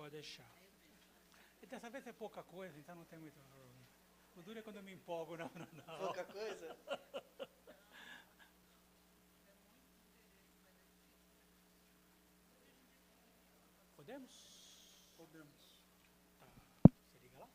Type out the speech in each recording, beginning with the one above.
Pode deixar. E dessa vez é pouca coisa, então não tem muito problema. O duro é quando eu me empolgo na Pouca coisa? Podemos? Podemos. Tá. Você liga lá?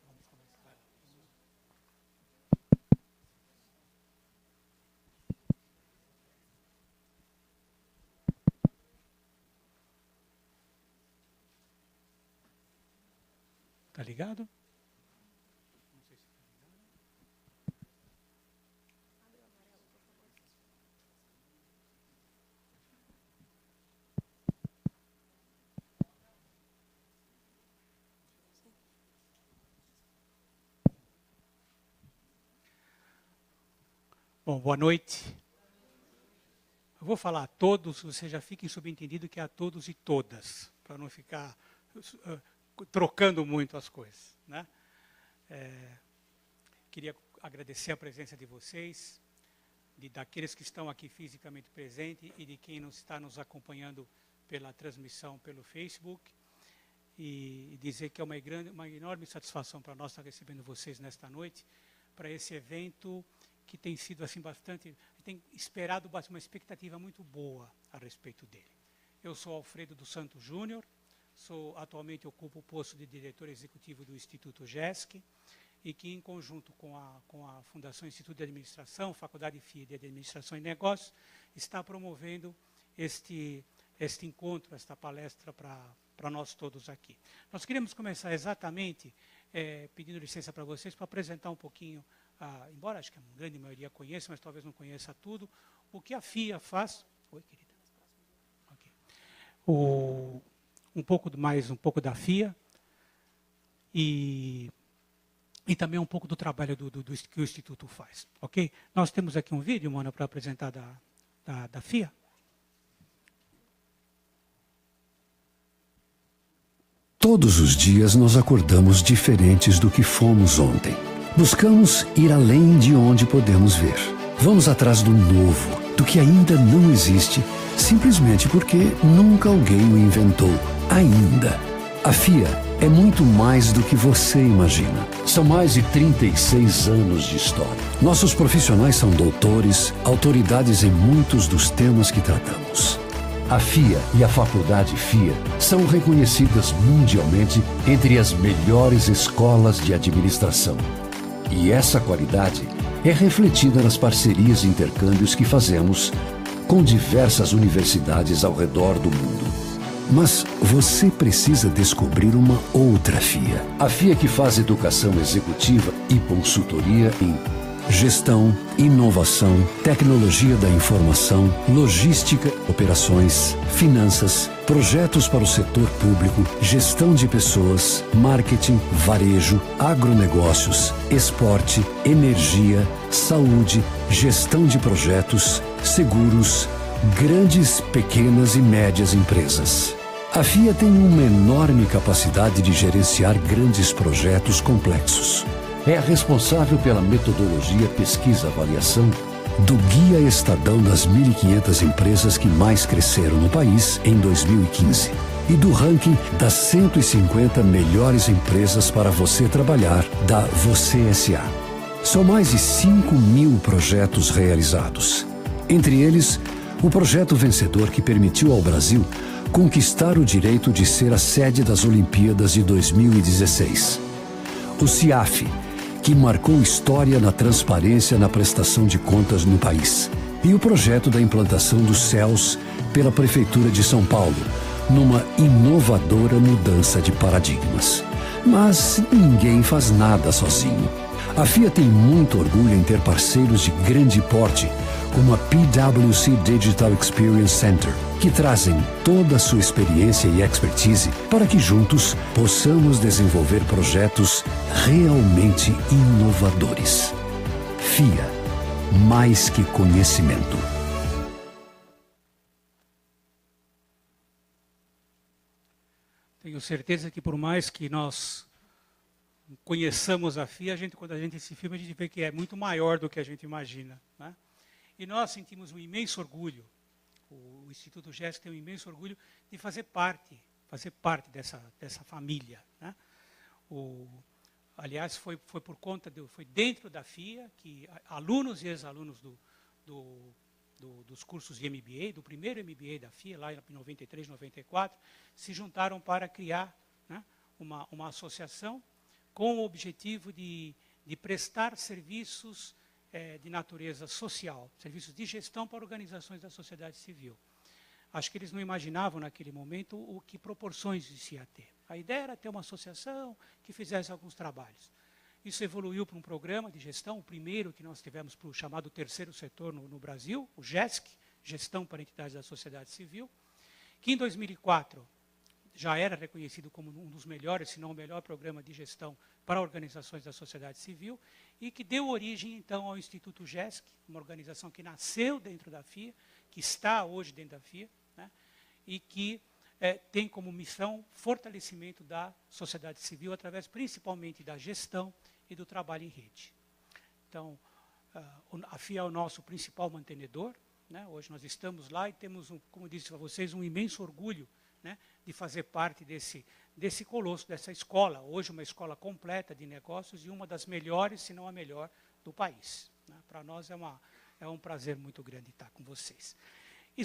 Vamos começar. Tá ligado? Não sei se tá ligado. Bom, boa noite. Eu vou falar a todos, vocês já fiquem subentendido que é a todos e todas, para não ficar trocando muito as coisas, né? Queria agradecer a presença de vocês, daqueles que estão aqui fisicamente presentes e de quem está nos acompanhando pela transmissão pelo Facebook, e dizer que é uma enorme satisfação para nós estar recebendo vocês nesta noite, para esse evento que tem sido assim bastante, tem esperado uma expectativa muito boa a respeito dele. Eu sou Alfredo dos Santos Júnior, atualmente ocupo o posto de diretor executivo do Instituto GESC, e que em conjunto com a Fundação Instituto de Administração, Faculdade FIA de Administração e Negócios, está promovendo este encontro, esta palestra para nós todos aqui. Nós queremos começar exatamente pedindo licença para vocês para apresentar um pouquinho, embora acho que a grande maioria conheça, mas talvez não conheça tudo, o que a FIA faz. Oi, querida. Okay. Um pouco da FIA e também um pouco do trabalho que o Instituto faz. Ok? Nós temos aqui um vídeo, Mona, para apresentar da FIA. Todos os dias nós acordamos diferentes do que fomos ontem. Buscamos ir além de onde podemos ver. Vamos atrás do novo, do que ainda não existe, simplesmente porque nunca alguém o inventou. Ainda. A FIA é muito mais do que você imagina. São mais de 36 anos de história. Nossos profissionais são doutores, autoridades em muitos dos temas que tratamos. A FIA e a Faculdade FIA são reconhecidas mundialmente entre as melhores escolas de administração. E essa qualidade é refletida nas parcerias e intercâmbios que fazemos com diversas universidades ao redor do mundo. Mas você precisa descobrir uma outra FIA. A FIA que faz educação executiva e consultoria em gestão, inovação, tecnologia da informação, logística, operações, finanças, projetos para o setor público, gestão de pessoas, marketing, varejo, agronegócios, esporte, energia, saúde, gestão de projetos, seguros, grandes, pequenas e médias empresas. A FIA tem uma enorme capacidade de gerenciar grandes projetos complexos. É a responsável pela metodologia pesquisa-avaliação do Guia Estadão das 1.500 empresas que mais cresceram no país em 2015 e do ranking das 150 melhores empresas para você trabalhar da Você S.A. São mais de 5.000 projetos realizados. Entre eles, o projeto vencedor que permitiu ao Brasil conquistar o direito de ser a sede das Olimpíadas de 2016. O CIAF, que marcou história na transparência na prestação de contas no país. E o projeto da implantação dos CELS pela Prefeitura de São Paulo, numa inovadora mudança de paradigmas. Mas ninguém faz nada sozinho. A FIA tem muito orgulho em ter parceiros de grande porte, como a PwC Digital Experience Center, que trazem toda a sua experiência e expertise para que juntos possamos desenvolver projetos realmente inovadores. FIA, mais que conhecimento. Tenho certeza que por mais que nós conheçamos a FIA, quando a gente se filma, a gente vê que é muito maior do que a gente imagina, né? E nós sentimos um imenso orgulho, o Instituto GESC tem um imenso orgulho de fazer parte dessa família, né? Aliás, foi por conta, foi dentro da FIA que alunos e ex-alunos dos cursos de MBA, do primeiro MBA da FIA, lá em 93, 94, se juntaram para criar, né, uma associação com o objetivo de prestar serviços de natureza social, serviços de gestão para organizações da sociedade civil. Acho que eles não imaginavam naquele momento o que proporções isso ia ter. A ideia era ter uma associação que fizesse alguns trabalhos. Isso evoluiu para um programa de gestão, o primeiro que nós tivemos para o chamado terceiro setor no Brasil, o GESC, Gestão para Entidades da Sociedade Civil, que em 2004 já era reconhecido como um dos melhores, se não o melhor programa de gestão para organizações da sociedade civil, e que deu origem, então, ao Instituto GESC, uma organização que nasceu dentro da FIA, que está hoje dentro da FIA, né, e que tem como missão fortalecimento da sociedade civil, através principalmente da gestão e do trabalho em rede. Então, a FIA é o nosso principal mantenedor, né? Hoje nós estamos lá e temos, como disse a vocês, um imenso orgulho, né, de fazer parte desse colosso, dessa escola, hoje uma escola completa de negócios e uma das melhores, se não a melhor, do país, né? Para nós é um prazer muito grande estar com vocês. E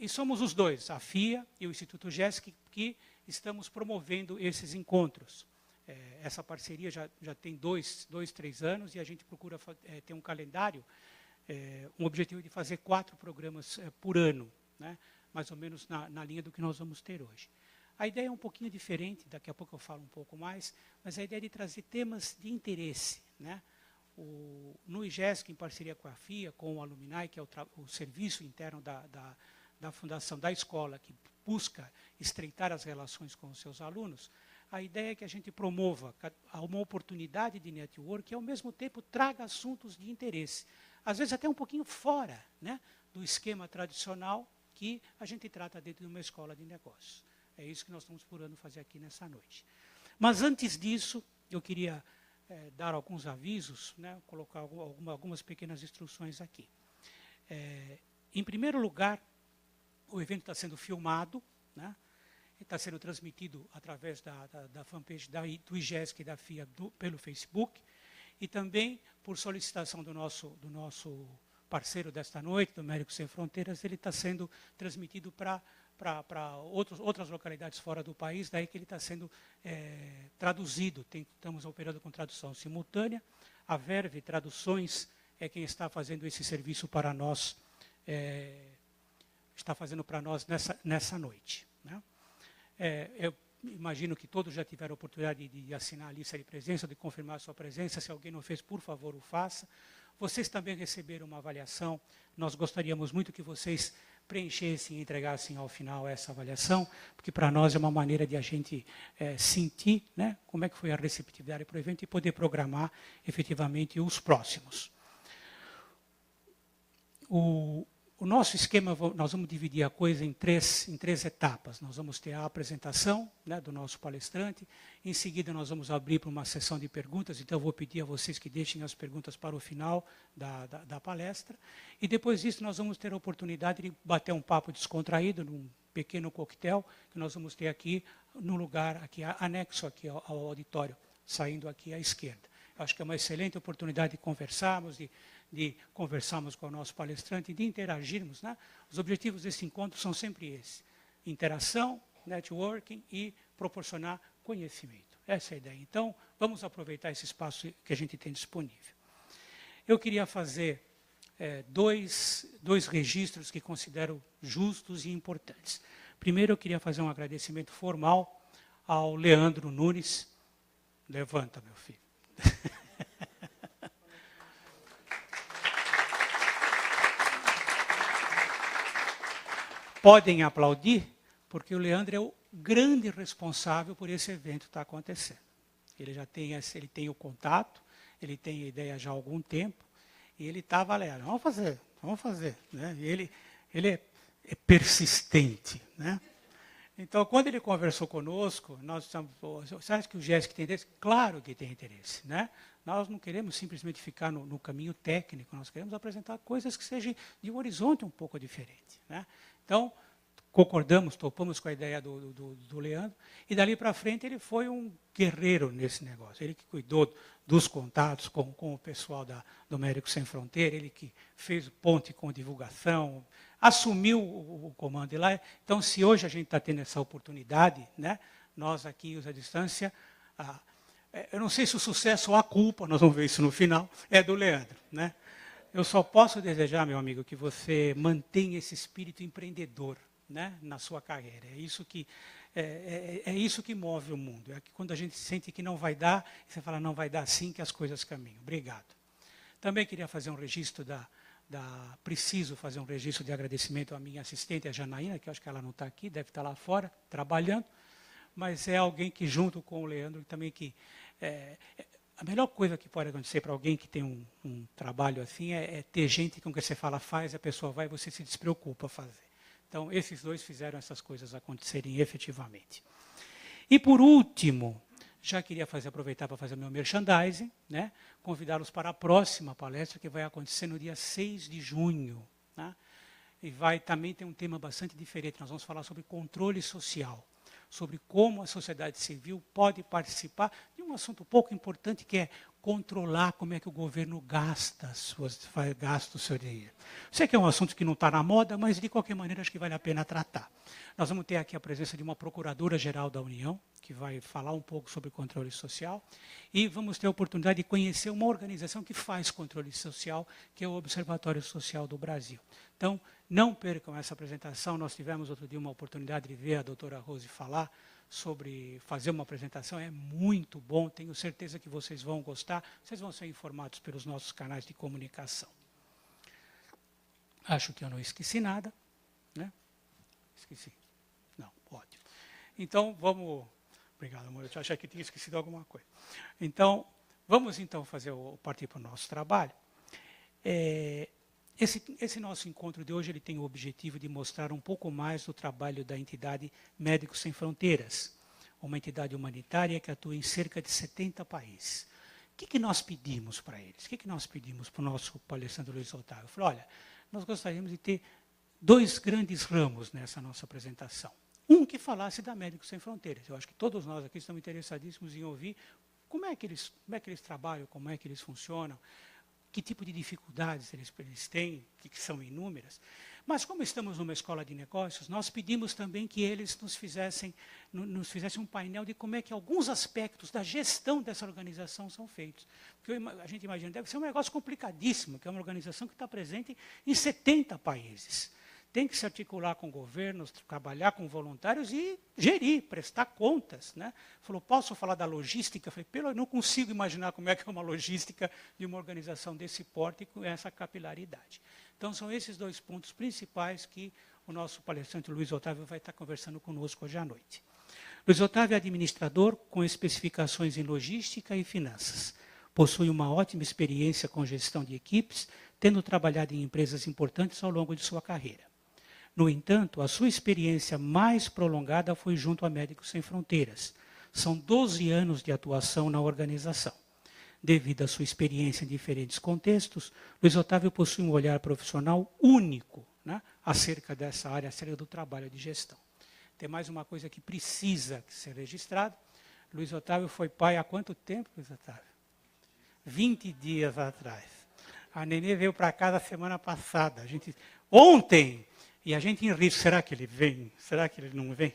somos os dois, a FIA e o Instituto GESC, que estamos promovendo esses encontros. Essa parceria já tem 3 anos e a gente procura ter um calendário, um objetivo de fazer 4 programas por ano, né? Mais ou menos na linha do que nós vamos ter hoje. A ideia é um pouquinho diferente, daqui a pouco eu falo um pouco mais, mas a ideia é de trazer temas de interesse, né? No IGESC, em parceria com a FIA, com o Alumni, que é o serviço interno da fundação da escola, que busca estreitar as relações com os seus alunos, a ideia é que a gente promova uma oportunidade de network e, ao mesmo tempo, traga assuntos de interesse. Às vezes até um pouquinho fora, né, do esquema tradicional que a gente trata dentro de uma escola de negócios. É isso que nós estamos procurando fazer aqui nessa noite. Mas antes disso, eu queria dar alguns avisos, né, colocar algumas pequenas instruções aqui. Em primeiro lugar, o evento está sendo filmado, né, está sendo transmitido através da fanpage do IGESC e da FIA pelo Facebook, e também, por solicitação do nosso parceiro desta noite, do Médicos Sem Fronteiras, ele está sendo transmitido para outras localidades fora do país, daí que ele está sendo traduzido. Estamos operando com tradução simultânea. A Verve Traduções é quem está fazendo esse serviço para nós, está fazendo para nós nessa noite, né? Eu imagino que todos já tiveram a oportunidade de assinar a lista de presença, de confirmar a sua presença. Se alguém não fez, por favor, o faça. Vocês também receberam uma avaliação. Nós gostaríamos muito que vocês preenchessem e entregassem ao final essa avaliação, porque para nós é uma maneira de a gente sentir, né, como é que foi a receptividade para o evento e poder programar efetivamente os próximos. O nosso esquema, nós vamos dividir a coisa em três etapas. Nós vamos ter a apresentação, né, do nosso palestrante. Em seguida, nós vamos abrir para uma sessão de perguntas. Então, eu vou pedir a vocês que deixem as perguntas para o final da palestra. E depois disso, nós vamos ter a oportunidade de bater um papo descontraído, num pequeno coquetel, que nós vamos ter aqui, no lugar aqui, anexo aqui ao auditório, saindo aqui à esquerda. Eu acho que é uma excelente oportunidade de conversarmos, de conversarmos com o nosso palestrante, de interagirmos, né? Os objetivos desse encontro são sempre esses: interação, networking e proporcionar conhecimento. Essa é a ideia. Então, vamos aproveitar esse espaço que a gente tem disponível. Eu queria fazer dois registros que considero justos e importantes. Primeiro, eu queria fazer um agradecimento formal ao Leandro Nunes. Levanta, meu filho. Podem aplaudir, porque o Leandro é o grande responsável por esse evento estar acontecendo. Ele já tem, ele tem o contato, ele tem a ideia já há algum tempo, e ele está valendo. Vamos fazer. Né? E ele é persistente. Né? Então, quando ele conversou conosco, nós estamos, você acha que o GESC tem interesse? Claro que tem interesse. Né? Nós não queremos simplesmente ficar no caminho técnico, nós queremos apresentar coisas que sejam de um horizonte um pouco diferente. Né? Então, concordamos, topamos com a ideia do Leandro, e dali para frente ele foi um guerreiro nesse negócio. Ele que cuidou dos contatos com o pessoal do Médicos Sem Fronteira, ele que fez ponte com divulgação, assumiu o comando de lá. Então, se hoje a gente está tendo essa oportunidade, né, nós aqui, os à distância, eu não sei se o sucesso ou a culpa, nós vamos ver isso no final, é do Leandro. Né? Eu só posso desejar, meu amigo, que você mantenha esse espírito empreendedor, né, na sua carreira. É isso que move o mundo. É que quando a gente sente que não vai dar, você fala, não vai dar sim que as coisas caminham. Obrigado. Também queria fazer um registro preciso fazer um registro de agradecimento à minha assistente, a Janaína, que eu acho que ela não está aqui, deve estar lá fora, trabalhando, mas é alguém que, junto com o Leandro, também que... a melhor coisa que pode acontecer para alguém que tem um trabalho assim é ter gente com quem você fala, faz, a pessoa vai e você se despreocupa fazer. Então, esses dois fizeram essas coisas acontecerem efetivamente. E, por último, já queria aproveitar para fazer meu merchandising, né? Convidá-los para a próxima palestra, que vai acontecer no dia 6 de junho. Né? E vai também ter um tema bastante diferente. Nós vamos falar sobre controle social, sobre como a sociedade civil pode participar de um assunto pouco importante, que é controlar como é que o governo gasta o seu dinheiro. Sei que é um assunto que não está na moda, mas de qualquer maneira acho que vale a pena tratar. Nós vamos ter aqui a presença de uma Procuradora-Geral da União, que vai falar um pouco sobre controle social, e vamos ter a oportunidade de conhecer uma organização que faz controle social, que é o Observatório Social do Brasil. Então, não percam essa apresentação. Nós tivemos outro dia uma oportunidade de ver a doutora Rose falar sobre fazer uma apresentação. É muito bom, tenho certeza que vocês vão gostar. Vocês vão ser informados pelos nossos canais de comunicação. Acho que eu não esqueci nada. Né? Esqueci? Não, ótimo. Então, vamos... Obrigado, amor. Eu achei que tinha esquecido alguma coisa. Então, vamos então partir para o nosso trabalho. Esse nosso encontro de hoje ele tem o objetivo de mostrar um pouco mais do trabalho da entidade Médicos Sem Fronteiras, uma entidade humanitária que atua em cerca de 70 países. O que nós pedimos para eles? O que nós pedimos para o nosso palestrante Luiz Otávio? Eu falei, olha, nós gostaríamos de ter dois grandes ramos nessa nossa apresentação. Um que falasse da Médicos Sem Fronteiras. Eu acho que todos nós aqui estamos interessadíssimos em ouvir como é que eles trabalham, como é que eles funcionam, que tipo de dificuldades eles têm, que são inúmeras. Mas, como estamos numa escola de negócios, nós pedimos também que eles nos fizessem um painel de como é que alguns aspectos da gestão dessa organização são feitos. Porque a gente imagina, deve ser um negócio complicadíssimo, que é uma organização que está presente em 70 países. tem que se articular com governos, trabalhar com voluntários e gerir, prestar contas. Né? Falou, posso falar da logística? Eu falei, eu não consigo imaginar como é que é uma logística de uma organização desse porte com essa capilaridade. Então, são esses dois pontos principais que o nosso palestrante Luiz Otávio vai estar conversando conosco hoje à noite. Luiz Otávio é administrador com especificações em logística e finanças. Possui uma ótima experiência com gestão de equipes, tendo trabalhado em empresas importantes ao longo de sua carreira. No entanto, a sua experiência mais prolongada foi junto a Médicos Sem Fronteiras. São 12 anos de atuação na organização. Devido à sua experiência em diferentes contextos, Luiz Otávio possui um olhar profissional único, né, acerca dessa área, acerca do trabalho de gestão. Tem mais uma coisa que precisa ser registrada. Luiz Otávio foi pai há quanto tempo, Luiz Otávio? 20 dias atrás. A Nenê veio para casa semana passada. Ontem! E a gente em risco, será que ele vem? Será que ele não vem?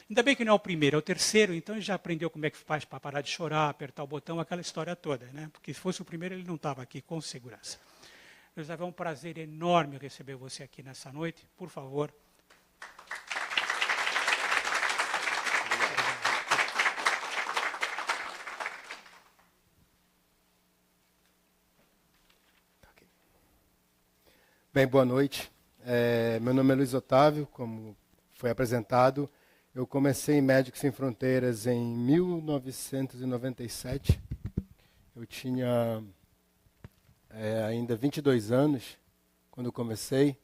Ainda bem que não é o primeiro, é o terceiro, então ele já aprendeu como é que faz para parar de chorar, apertar o botão, aquela história toda, né? Porque se fosse o primeiro, ele não estava aqui, com segurança. Luiz Otávio, é um prazer enorme receber você aqui nessa noite. Por favor. Bem, boa noite. Meu nome é Luiz Otávio, como foi apresentado. Eu comecei em Médicos Sem Fronteiras em 1997. Eu tinha ainda 22 anos quando comecei.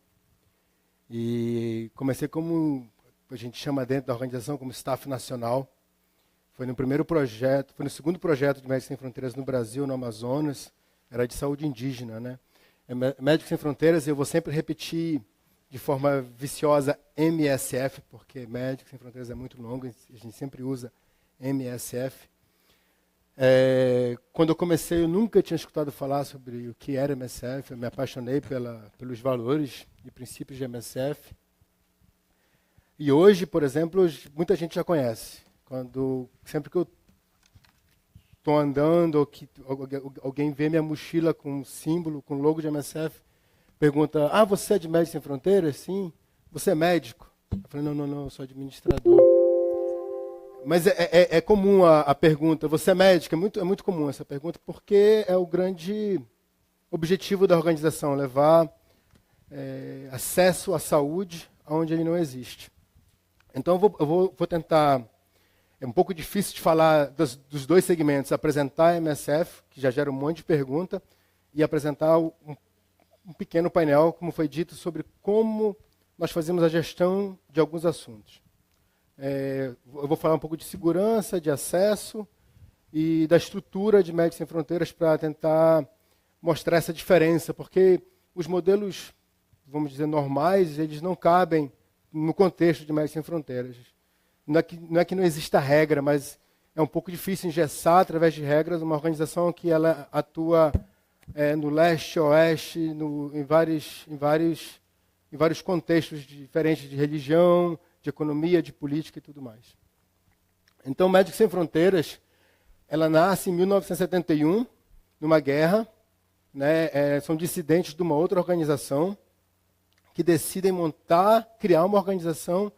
E comecei como a gente chama dentro da organização como staff nacional. Foi no primeiro projeto, foi no segundo projeto de Médicos Sem Fronteiras no Brasil, no Amazonas. Era de saúde indígena, né? Médicos Sem Fronteiras, eu vou sempre repetir de forma viciosa MSF, porque Médicos Sem Fronteiras é muito longo, a gente sempre usa MSF. Quando eu comecei, eu nunca tinha escutado falar sobre o que era MSF, eu me apaixonei pelos valores e princípios de MSF. E hoje, por exemplo, muita gente já conhece. Sempre que eu estou andando, ou que alguém vê minha mochila com um símbolo, com logo de MSF, pergunta, você é de Médicos Sem Fronteiras? Sim. Você é médico? Eu falei, não, eu sou administrador. Mas é comum a pergunta, você é médico? É muito comum essa pergunta, porque é o grande objetivo da organização, levar acesso à saúde onde ele não existe. Então eu vou tentar. É um pouco difícil de falar dos dois segmentos, apresentar a MSF, que já gera um monte de pergunta, e apresentar um pequeno painel, como foi dito, sobre como nós fazemos a gestão de alguns assuntos. Eu vou falar um pouco de segurança, de acesso e da estrutura de Médicos Sem Fronteiras para tentar mostrar essa diferença, porque os modelos, vamos dizer, normais, eles não cabem no contexto de Médicos Sem Fronteiras. Não é que não exista regra, mas é um pouco difícil engessar, através de regras, uma organização que ela atua no leste, oeste, em vários contextos diferentes de religião, de economia, de política e tudo mais. Então, Médicos Sem Fronteiras, ela nasce em 1971, numa guerra, né? São dissidentes de uma outra organização que decidem criar uma organização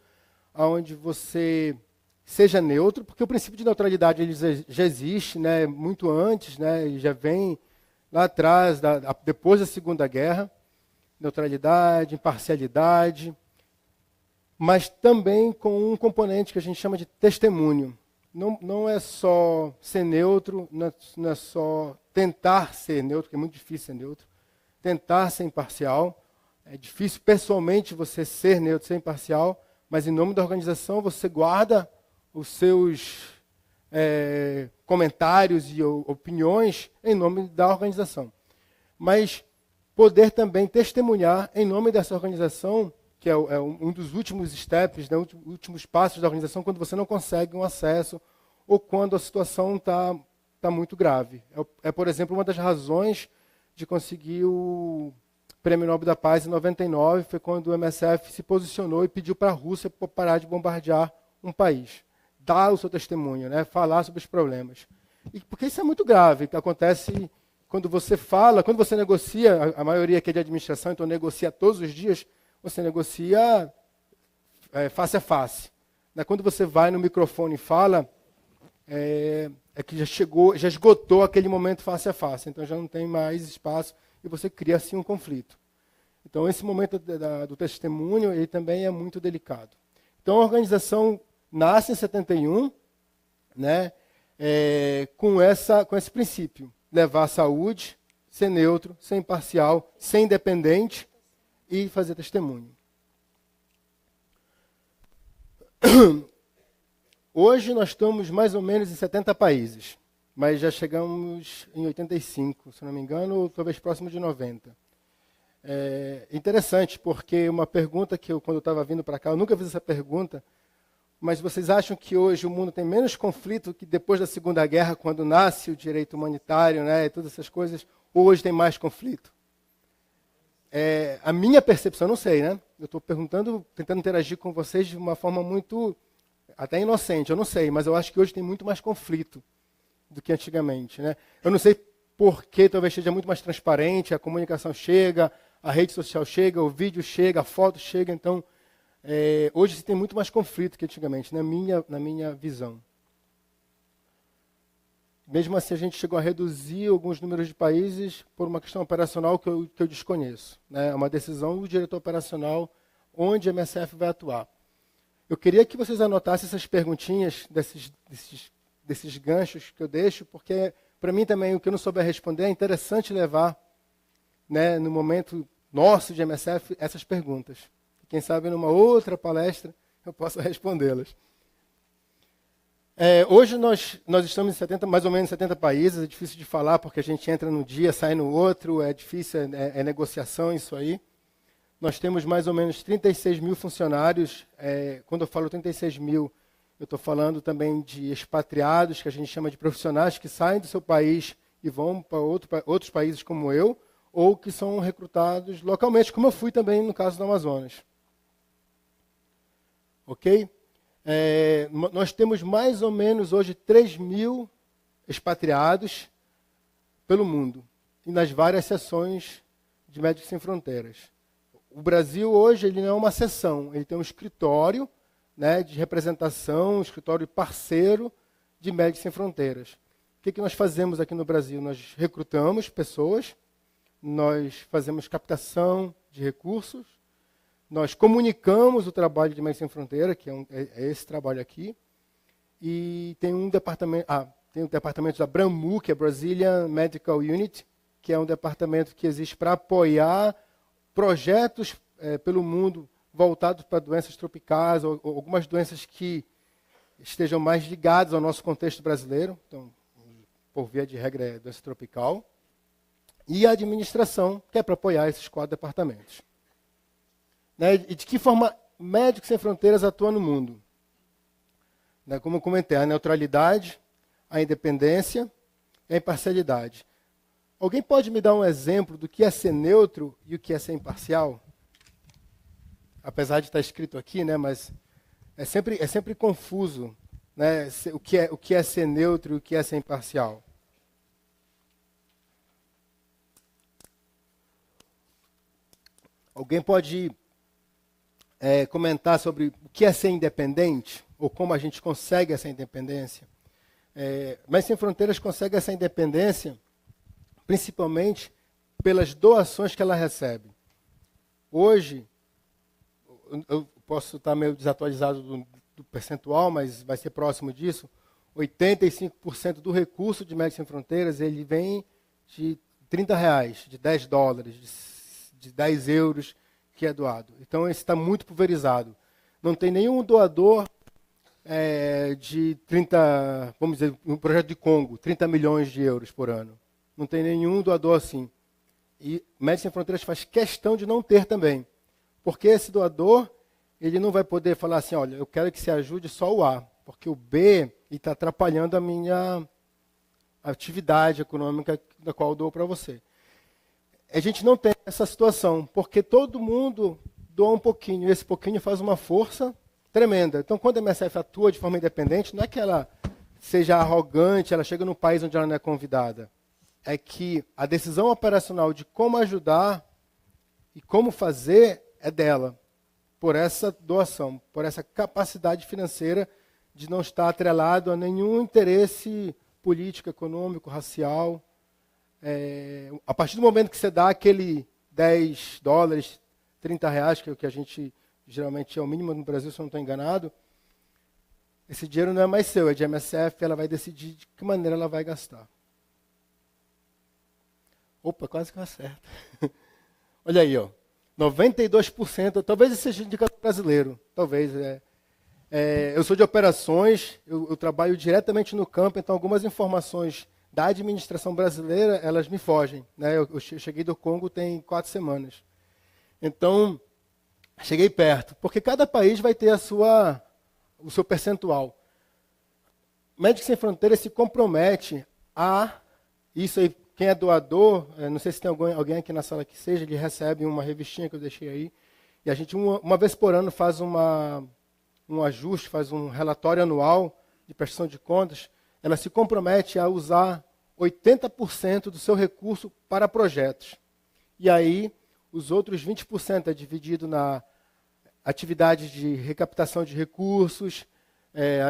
onde você seja neutro, porque o princípio de neutralidade ele já existe, né, muito antes, né, e já vem lá atrás, depois da Segunda Guerra, neutralidade, imparcialidade, mas também com um componente que a gente chama de testemunho. Não é só ser neutro, não é só tentar ser neutro, que é muito difícil ser neutro, tentar ser imparcial. É difícil pessoalmente você ser neutro, ser imparcial, mas em nome da organização você guarda os seus comentários e opiniões em nome da organização. Mas poder também testemunhar em nome dessa organização, que é um dos últimos steps, né, últimos passos da organização, quando você não consegue um acesso ou quando a situação está muito grave. Por exemplo, uma das razões de conseguir o Prêmio Nobel da Paz em 99, foi quando o MSF se posicionou e pediu para a Rússia parar de bombardear um país. Dar o seu testemunho, né, falar sobre os problemas. Porque isso é muito grave, que acontece quando você fala, quando você negocia, a maioria aqui é de administração, então negocia todos os dias, você negocia face a face. Né? Quando você vai no microfone e fala, é que já esgotou aquele momento face a face, então já não tem mais espaço e você cria assim um conflito. Então esse momento do testemunho ele também é muito delicado. Então a organização nasce em 71, né, com esse princípio, levar a saúde, ser neutro, ser imparcial, ser independente e fazer testemunho. Hoje nós estamos mais ou menos em 70 países, mas já chegamos em 85, se não me engano, ou talvez próximo de 90. É interessante, porque uma pergunta que quando eu estava vindo para cá, eu nunca fiz essa pergunta, mas vocês acham que hoje o mundo tem menos conflito que depois da Segunda Guerra, quando nasce o direito humanitário, né, e todas essas coisas, ou hoje tem mais conflito? A minha percepção, eu não sei, né? Eu estou perguntando, tentando interagir com vocês de uma forma muito, até inocente, eu não sei, mas eu acho que hoje tem muito mais conflito do que antigamente, né? Eu não sei por que talvez seja muito mais transparente, a comunicação chega, a rede social chega, o vídeo chega, a foto chega, então hoje se tem muito mais conflito que antigamente, na minha visão. Mesmo assim, a gente chegou a reduzir alguns números de países por uma questão operacional que eu desconheço. Né? É uma decisão do diretor operacional onde a MSF vai atuar. Eu queria que vocês anotassem essas perguntinhas, desses ganchos que eu deixo, porque, para mim também, o que eu não souber responder, é interessante levar, né, no momento nosso de MSF, essas perguntas. Quem sabe, numa outra palestra, eu possa respondê-las. Hoje nós estamos em mais ou menos 70 países, é difícil de falar porque a gente entra num dia, sai no outro, é difícil, é negociação isso aí. Nós temos mais ou menos 36 mil funcionários. Quando eu falo 36 mil, eu estou falando também de expatriados, que a gente chama de profissionais que saem do seu país e vão para outros países como eu, ou que são recrutados localmente, como eu fui também no caso do Amazonas. Ok? Nós temos mais ou menos hoje 3 mil expatriados pelo mundo, e nas várias seções de Médicos Sem Fronteiras. O Brasil hoje ele não é uma seção, ele tem um escritório, né, de representação, um escritório parceiro de Médicos Sem Fronteiras. O que nós fazemos aqui no Brasil? Nós recrutamos pessoas, nós fazemos captação de recursos, nós comunicamos o trabalho de Médicos Sem Fronteira, que é esse trabalho aqui, e tem um departamento, tem o departamento da BRAMU, que é Brazilian Medical Unit, que é um departamento que existe para apoiar projetos pelo mundo voltados para doenças tropicais, ou algumas doenças que estejam mais ligadas ao nosso contexto brasileiro, então, por via de regra, é doença tropical, e a administração, que é para apoiar esses 4 departamentos. Né, e de que forma Médicos Sem Fronteiras atua no mundo? Né, como eu comentei, a neutralidade, a independência e a imparcialidade. Alguém pode me dar um exemplo do que é ser neutro e o que é ser imparcial? Apesar de estar escrito aqui, né, mas é sempre confuso, né, o que é ser neutro e o que é ser imparcial. Alguém pode comentar sobre o que é ser independente, ou como a gente consegue essa independência? Mas Sem Fronteiras consegue essa independência principalmente pelas doações que ela recebe. Hoje, eu posso estar meio desatualizado do percentual, mas vai ser próximo disso, 85% do recurso de Médicos Sem Fronteiras ele vem de R$30, de $10, de 10 euros, que é doado. Então, esse está muito pulverizado. Não tem nenhum doador de 30, vamos dizer, um projeto de Congo, 30 milhões de euros por ano. Não tem nenhum doador assim. E Médicos Sem Fronteiras faz questão de não ter também. Porque esse doador, ele não vai poder falar assim, olha, eu quero que se ajude só o A, porque o B está atrapalhando a minha atividade econômica da qual eu dou para você. A gente não tem essa situação, porque todo mundo doa um pouquinho, e esse pouquinho faz uma força tremenda. Então, quando a MSF atua de forma independente, não é que ela seja arrogante, ela chega num país onde ela não é convidada. É que a decisão operacional de como ajudar e como fazer é dela, por essa doação, por essa capacidade financeira de não estar atrelado a nenhum interesse político, econômico, racial. A partir do momento que você dá aquele $10, R$30, que é o que a gente geralmente é o mínimo no Brasil, se eu não estou enganado, esse dinheiro não é mais seu, é de MSF, ela vai decidir de que maneira ela vai gastar. Opa, quase que eu acerto. Olha aí, ó, 92%, talvez esse seja indicador brasileiro, talvez. Eu sou de operações, eu trabalho diretamente no campo, então algumas informações da administração brasileira, elas me fogem. Né? Eu cheguei do Congo tem 4 semanas. Então, cheguei perto, porque cada país vai ter o seu percentual. Médicos Sem Fronteiras se compromete a, isso aí, quem é doador, não sei se tem alguém aqui na sala que seja, ele recebe uma revistinha que eu deixei aí, e a gente uma vez por ano faz um ajuste, faz um relatório anual de prestação de contas. Ela se compromete a usar 80% do seu recurso para projetos. E aí, os outros 20% é dividido na atividade de recaptação de recursos,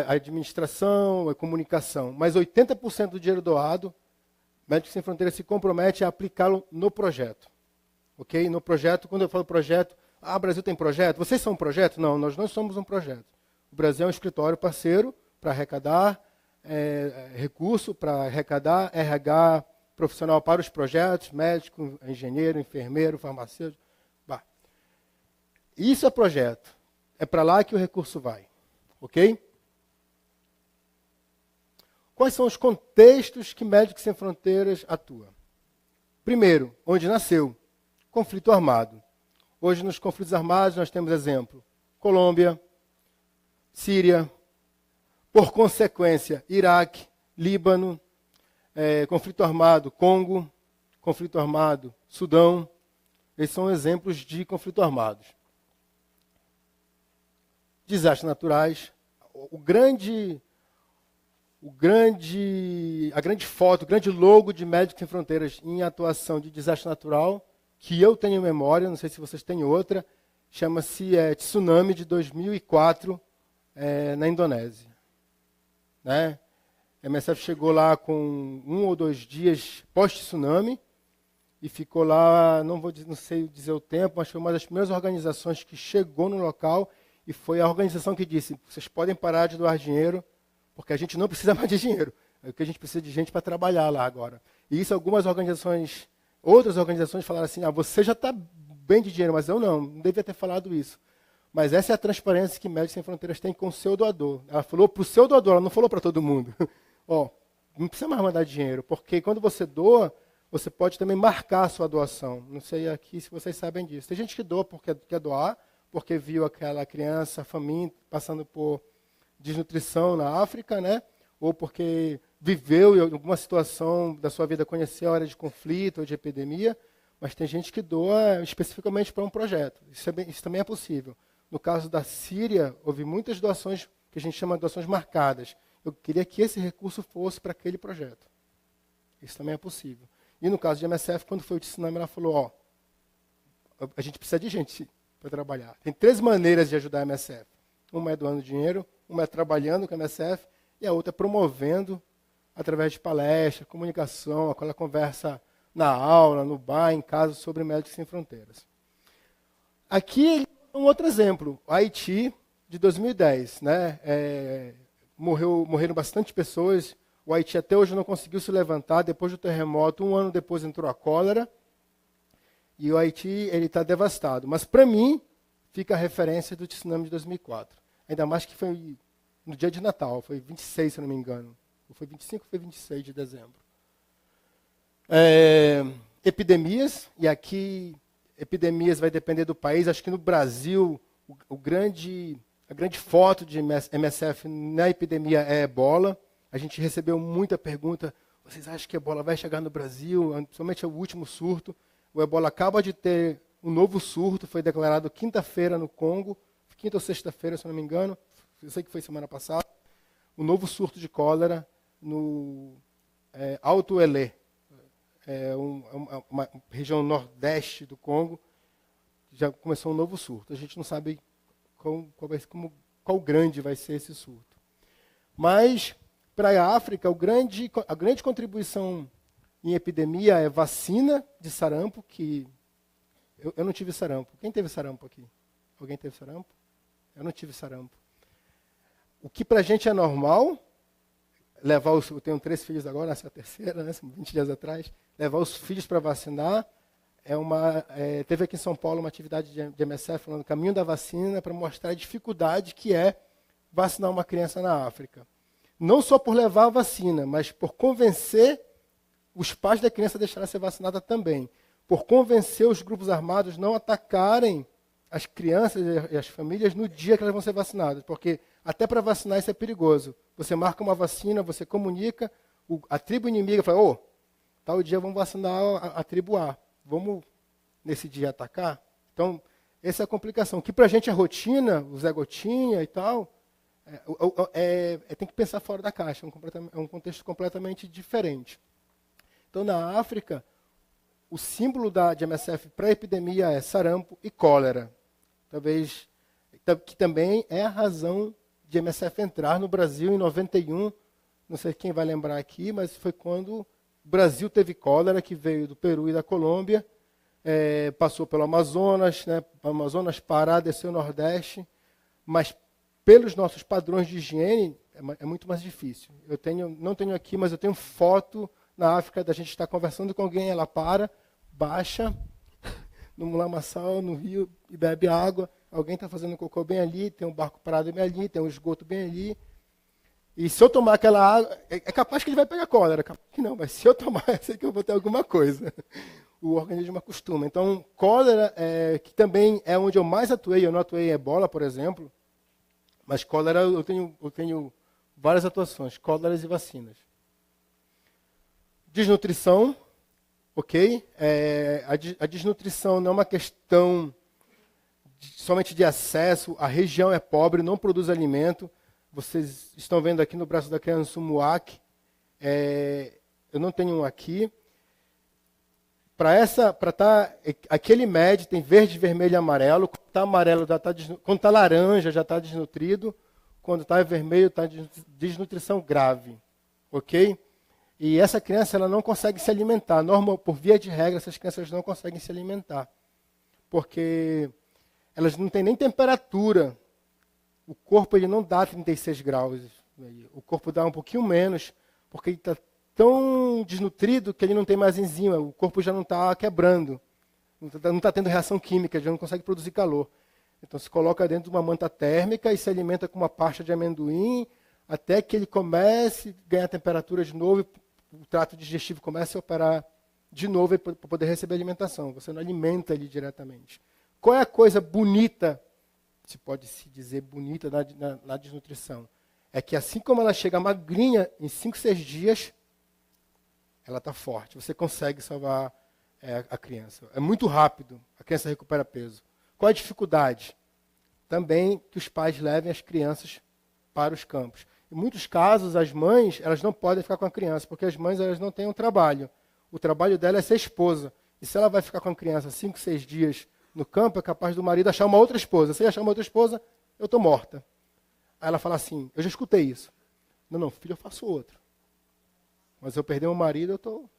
a administração, a comunicação. Mas 80% do dinheiro doado, Médicos Sem Fronteiras se compromete a aplicá-lo no projeto. Ok? No projeto, quando eu falo projeto, o Brasil tem projeto? Vocês são um projeto? Não, nós não somos um projeto. O Brasil é um escritório parceiro para arrecadar recurso, para arrecadar RH profissional para os projetos, médico, engenheiro, enfermeiro, farmacêutico. Isso é projeto. É para lá que o recurso vai. Ok? Quais são os contextos que Médicos Sem Fronteiras atua? Primeiro, onde nasceu? Conflito armado. Hoje, nos conflitos armados, nós temos exemplo. Colômbia, Síria, por consequência, Iraque, Líbano, conflito armado, Congo, conflito armado, Sudão. Esses são exemplos de conflito armados. Desastres naturais. A grande foto, o grande logo de Médicos Sem Fronteiras em atuação de desastre natural, que eu tenho em memória, não sei se vocês têm outra, chama-se Tsunami de 2004, na Indonésia. Né? A MSF chegou lá com 1 ou 2 dias pós-tsunami e ficou lá, não sei dizer o tempo, mas foi uma das primeiras organizações que chegou no local e foi a organização que disse, vocês podem parar de doar dinheiro, porque a gente não precisa mais de dinheiro. É que a gente precisa de gente para trabalhar lá agora. E isso outras organizações falaram assim, você já está bem de dinheiro, mas eu não devia ter falado isso. Mas essa é a transparência que Médicos Sem Fronteiras tem com o seu doador. Ela falou para o seu doador, ela não falou para todo mundo. Não precisa mais mandar dinheiro, porque quando você doa, você pode também marcar a sua doação. Não sei aqui se vocês sabem disso. Tem gente que doa porque quer doar, porque viu aquela criança faminta, passando por desnutrição na África, né? Ou porque viveu em alguma situação da sua vida, conheceu a área de conflito ou de epidemia, mas tem gente que doa especificamente para um projeto. Isso também é possível. No caso da Síria, houve muitas doações que a gente chama de doações marcadas. Eu queria que esse recurso fosse para aquele projeto. Isso também é possível. E no caso de MSF, quando foi o tsunami, ela falou, a gente precisa de gente para trabalhar. Tem 3 maneiras de ajudar a MSF. Uma é doando dinheiro, uma é trabalhando com a MSF, e a outra é promovendo através de palestra, comunicação, aquela conversa na aula, no bar, em casa, sobre Médicos Sem Fronteiras. Aqui um outro exemplo, o Haiti, de 2010. Né? Morreram bastante pessoas, o Haiti até hoje não conseguiu se levantar, depois do terremoto, 1 ano depois entrou a cólera, e o Haiti está devastado. Mas, para mim, fica a referência do tsunami de 2004. Ainda mais que foi no dia de Natal, foi 26, se não me engano. Ou foi 25 ou foi 26 de dezembro. Epidemias, e aqui epidemias vai depender do país. Acho que no Brasil, a grande foto de MSF na epidemia é ebola. A gente recebeu muita pergunta, vocês acham que a ebola vai chegar no Brasil? Principalmente o último surto. O ebola acaba de ter um novo surto, foi declarado quinta-feira no Congo, quinta ou sexta-feira, se não me engano, eu sei que foi semana passada, um novo surto de cólera no Alto Elé, uma região nordeste do Congo, já começou um novo surto. A gente não sabe qual grande vai ser esse surto. Mas, para a África, a grande contribuição em epidemia é vacina de sarampo, que eu não tive sarampo. Quem teve sarampo aqui? Alguém teve sarampo? Eu não tive sarampo. O que para a gente é normal, eu tenho 3 filhos agora, essa é a terceira, né, 20 dias atrás, levar os filhos para vacinar, teve aqui em São Paulo uma atividade de MSF falando caminho da vacina para mostrar a dificuldade que é vacinar uma criança na África. Não só por levar a vacina, mas por convencer os pais da criança a deixar ela ser vacinada também. Por convencer os grupos armados não atacarem as crianças e as famílias no dia que elas vão ser vacinadas. Porque até para vacinar isso é perigoso. Você marca uma vacina, você comunica, a tribo inimiga fala, tal dia vamos vacinar a tribo A. Vamos, nesse dia, atacar? Então, essa é a complicação. Que para a gente é rotina, o Zé Gotinha e tal, tem que pensar fora da caixa. É um contexto completamente diferente. Então, na África, o símbolo de MSF para a epidemia é sarampo e cólera. Talvez, que também é a razão de MSF entrar no Brasil em 91. Não sei quem vai lembrar aqui, mas foi quando o Brasil teve cólera, que veio do Peru e da Colômbia, passou pelo Amazonas, né, Pará, desceu o Nordeste, mas pelos nossos padrões de higiene é muito mais difícil. Não tenho aqui, mas eu tenho foto na África da gente estar conversando com alguém, ela baixa no lamaçal, no rio, e bebe água. Alguém está fazendo cocô bem ali, tem um barco parado bem ali, tem um esgoto bem ali. E se eu tomar aquela água, é capaz que ele vai pegar cólera, capaz que não, mas se eu tomar, eu sei que eu vou ter alguma coisa. O organismo acostuma. Então, cólera, que também é onde eu mais atuei, eu não atuei em ebola, por exemplo, mas cólera eu tenho várias atuações, cóleras e vacinas. Desnutrição, ok? A desnutrição não é uma questão somente de acesso, a região é pobre, não produz alimento. Vocês estão vendo aqui no braço da criança um muac. Eu não tenho um aqui. Aquele MED tem verde, vermelho e amarelo. Quando está amarelo, quando está laranja, já está desnutrido. Quando está vermelho, está desnutrição grave. Ok? E essa criança ela não consegue se alimentar. Por via de regra, essas crianças não conseguem se alimentar. Porque elas não têm nem temperatura. O corpo ele não dá 36 graus. O corpo dá um pouquinho menos, porque ele está tão desnutrido que ele não tem mais enzima. O corpo já não está quebrando. Não está tendo reação química, já não consegue produzir calor. Então se coloca dentro de uma manta térmica e se alimenta com uma pasta de amendoim até que ele comece a ganhar temperatura de novo e o trato digestivo comece a operar de novo para poder receber alimentação. Você não alimenta ele diretamente. Qual é a coisa bonita, se pode se dizer bonita, na desnutrição? É que assim como ela chega magrinha, em 5, 6 dias, ela está forte. Você consegue salvar a criança. É muito rápido, a criança recupera peso. Qual a dificuldade? Também que os pais levem as crianças para os campos. Em muitos casos, as mães elas não podem ficar com a criança, porque as mães elas não têm um trabalho. O trabalho dela é ser esposa. E se ela vai ficar com a criança 5, 6 dias no campo, é capaz do marido achar uma outra esposa. Se ele achar uma outra esposa, eu estou morta. Aí ela fala assim, eu já escutei isso. Não, filho, eu faço outro. Mas eu perder meu marido, eu estou...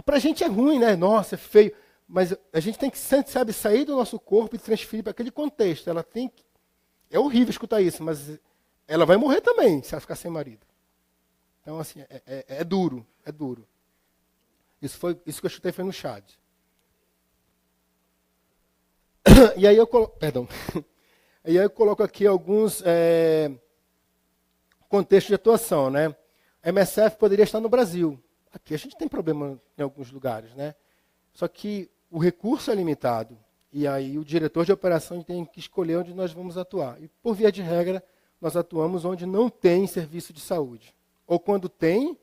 Para a gente é ruim, né? Nossa, é feio. Mas a gente tem que, sabe, sair do nosso corpo e transferir para aquele contexto. Ela tem que... É horrível escutar isso, mas ela vai morrer também se ela ficar sem marido. Então, assim, é duro, é duro. Isso que eu chutei foi no Chad. E aí eu coloco aqui alguns contextos de atuação, né? A MSF poderia estar no Brasil. Aqui a gente tem problema em alguns lugares, né? Só que o recurso é limitado. E aí o diretor de operação tem que escolher onde nós vamos atuar. E por via de regra, nós atuamos onde não tem serviço de saúde. Ou quando tem,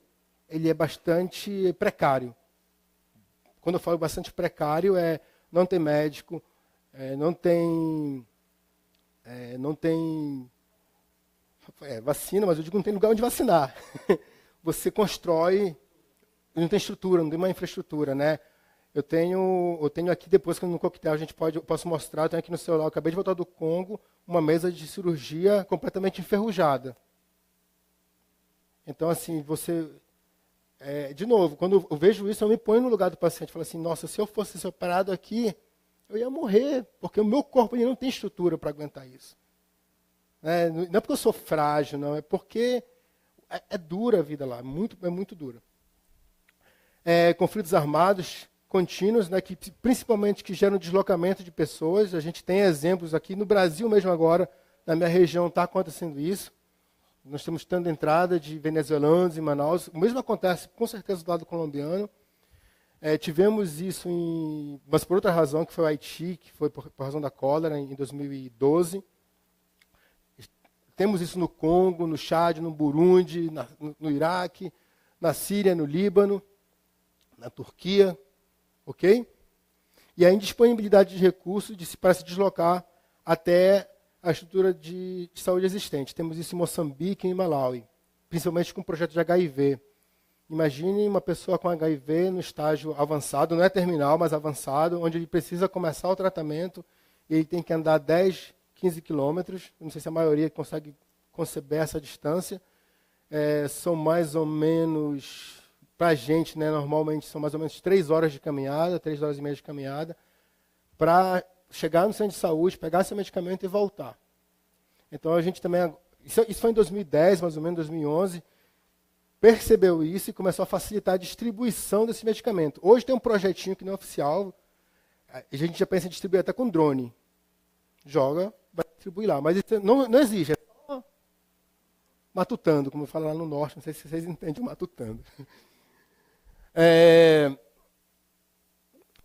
ele é bastante precário. Quando eu falo bastante precário, não tem médico, não tem vacina, mas eu digo não tem lugar onde vacinar. Você constrói, não tem estrutura, não tem uma infraestrutura, né? Eu tenho aqui, depois que no coquetel eu posso mostrar, eu tenho aqui no celular, eu acabei de voltar do Congo, uma mesa de cirurgia completamente enferrujada. Então, assim, de novo, quando eu vejo isso, eu me ponho no lugar do paciente. Falo assim, nossa, se eu fosse operado aqui, eu ia morrer, porque o meu corpo não tem estrutura para aguentar isso. Não é porque eu sou frágil, não, é porque é dura a vida lá, é muito dura. Conflitos armados contínuos, né, principalmente que geram deslocamento de pessoas. A gente tem exemplos aqui no Brasil mesmo agora, na minha região está acontecendo isso. Nós estamos tendo entrada de venezuelanos em Manaus. O mesmo acontece, com certeza, do lado colombiano. Tivemos isso, mas por outra razão, que foi o Haiti, que foi por razão da cólera, em 2012. Temos isso no Congo, no Chad, no Burundi, no Iraque, na Síria, no Líbano, na Turquia. Ok? E a indisponibilidade de recursos para se deslocar até a estrutura de saúde existente. Temos isso em Moçambique e em Malawi, principalmente com o projeto de HIV. Imagine uma pessoa com HIV no estágio avançado, não é terminal, mas avançado, onde ele precisa começar o tratamento e ele tem que andar 10, 15 quilômetros. Não sei se a maioria consegue conceber essa distância. São mais ou menos, para a gente, né, normalmente são mais ou menos 3 horas de caminhada, 3 horas e meia de caminhada, para chegar no centro de saúde, pegar seu medicamento e voltar. Então a gente também, isso foi em 2010, mais ou menos 2011, percebeu isso e começou a facilitar a distribuição desse medicamento. Hoje tem um projetinho que não é oficial, a gente já pensa em distribuir até com drone. Joga, vai distribuir lá, mas isso não existe, é só matutando, como eu falo lá no norte, não sei se vocês entendem o matutando.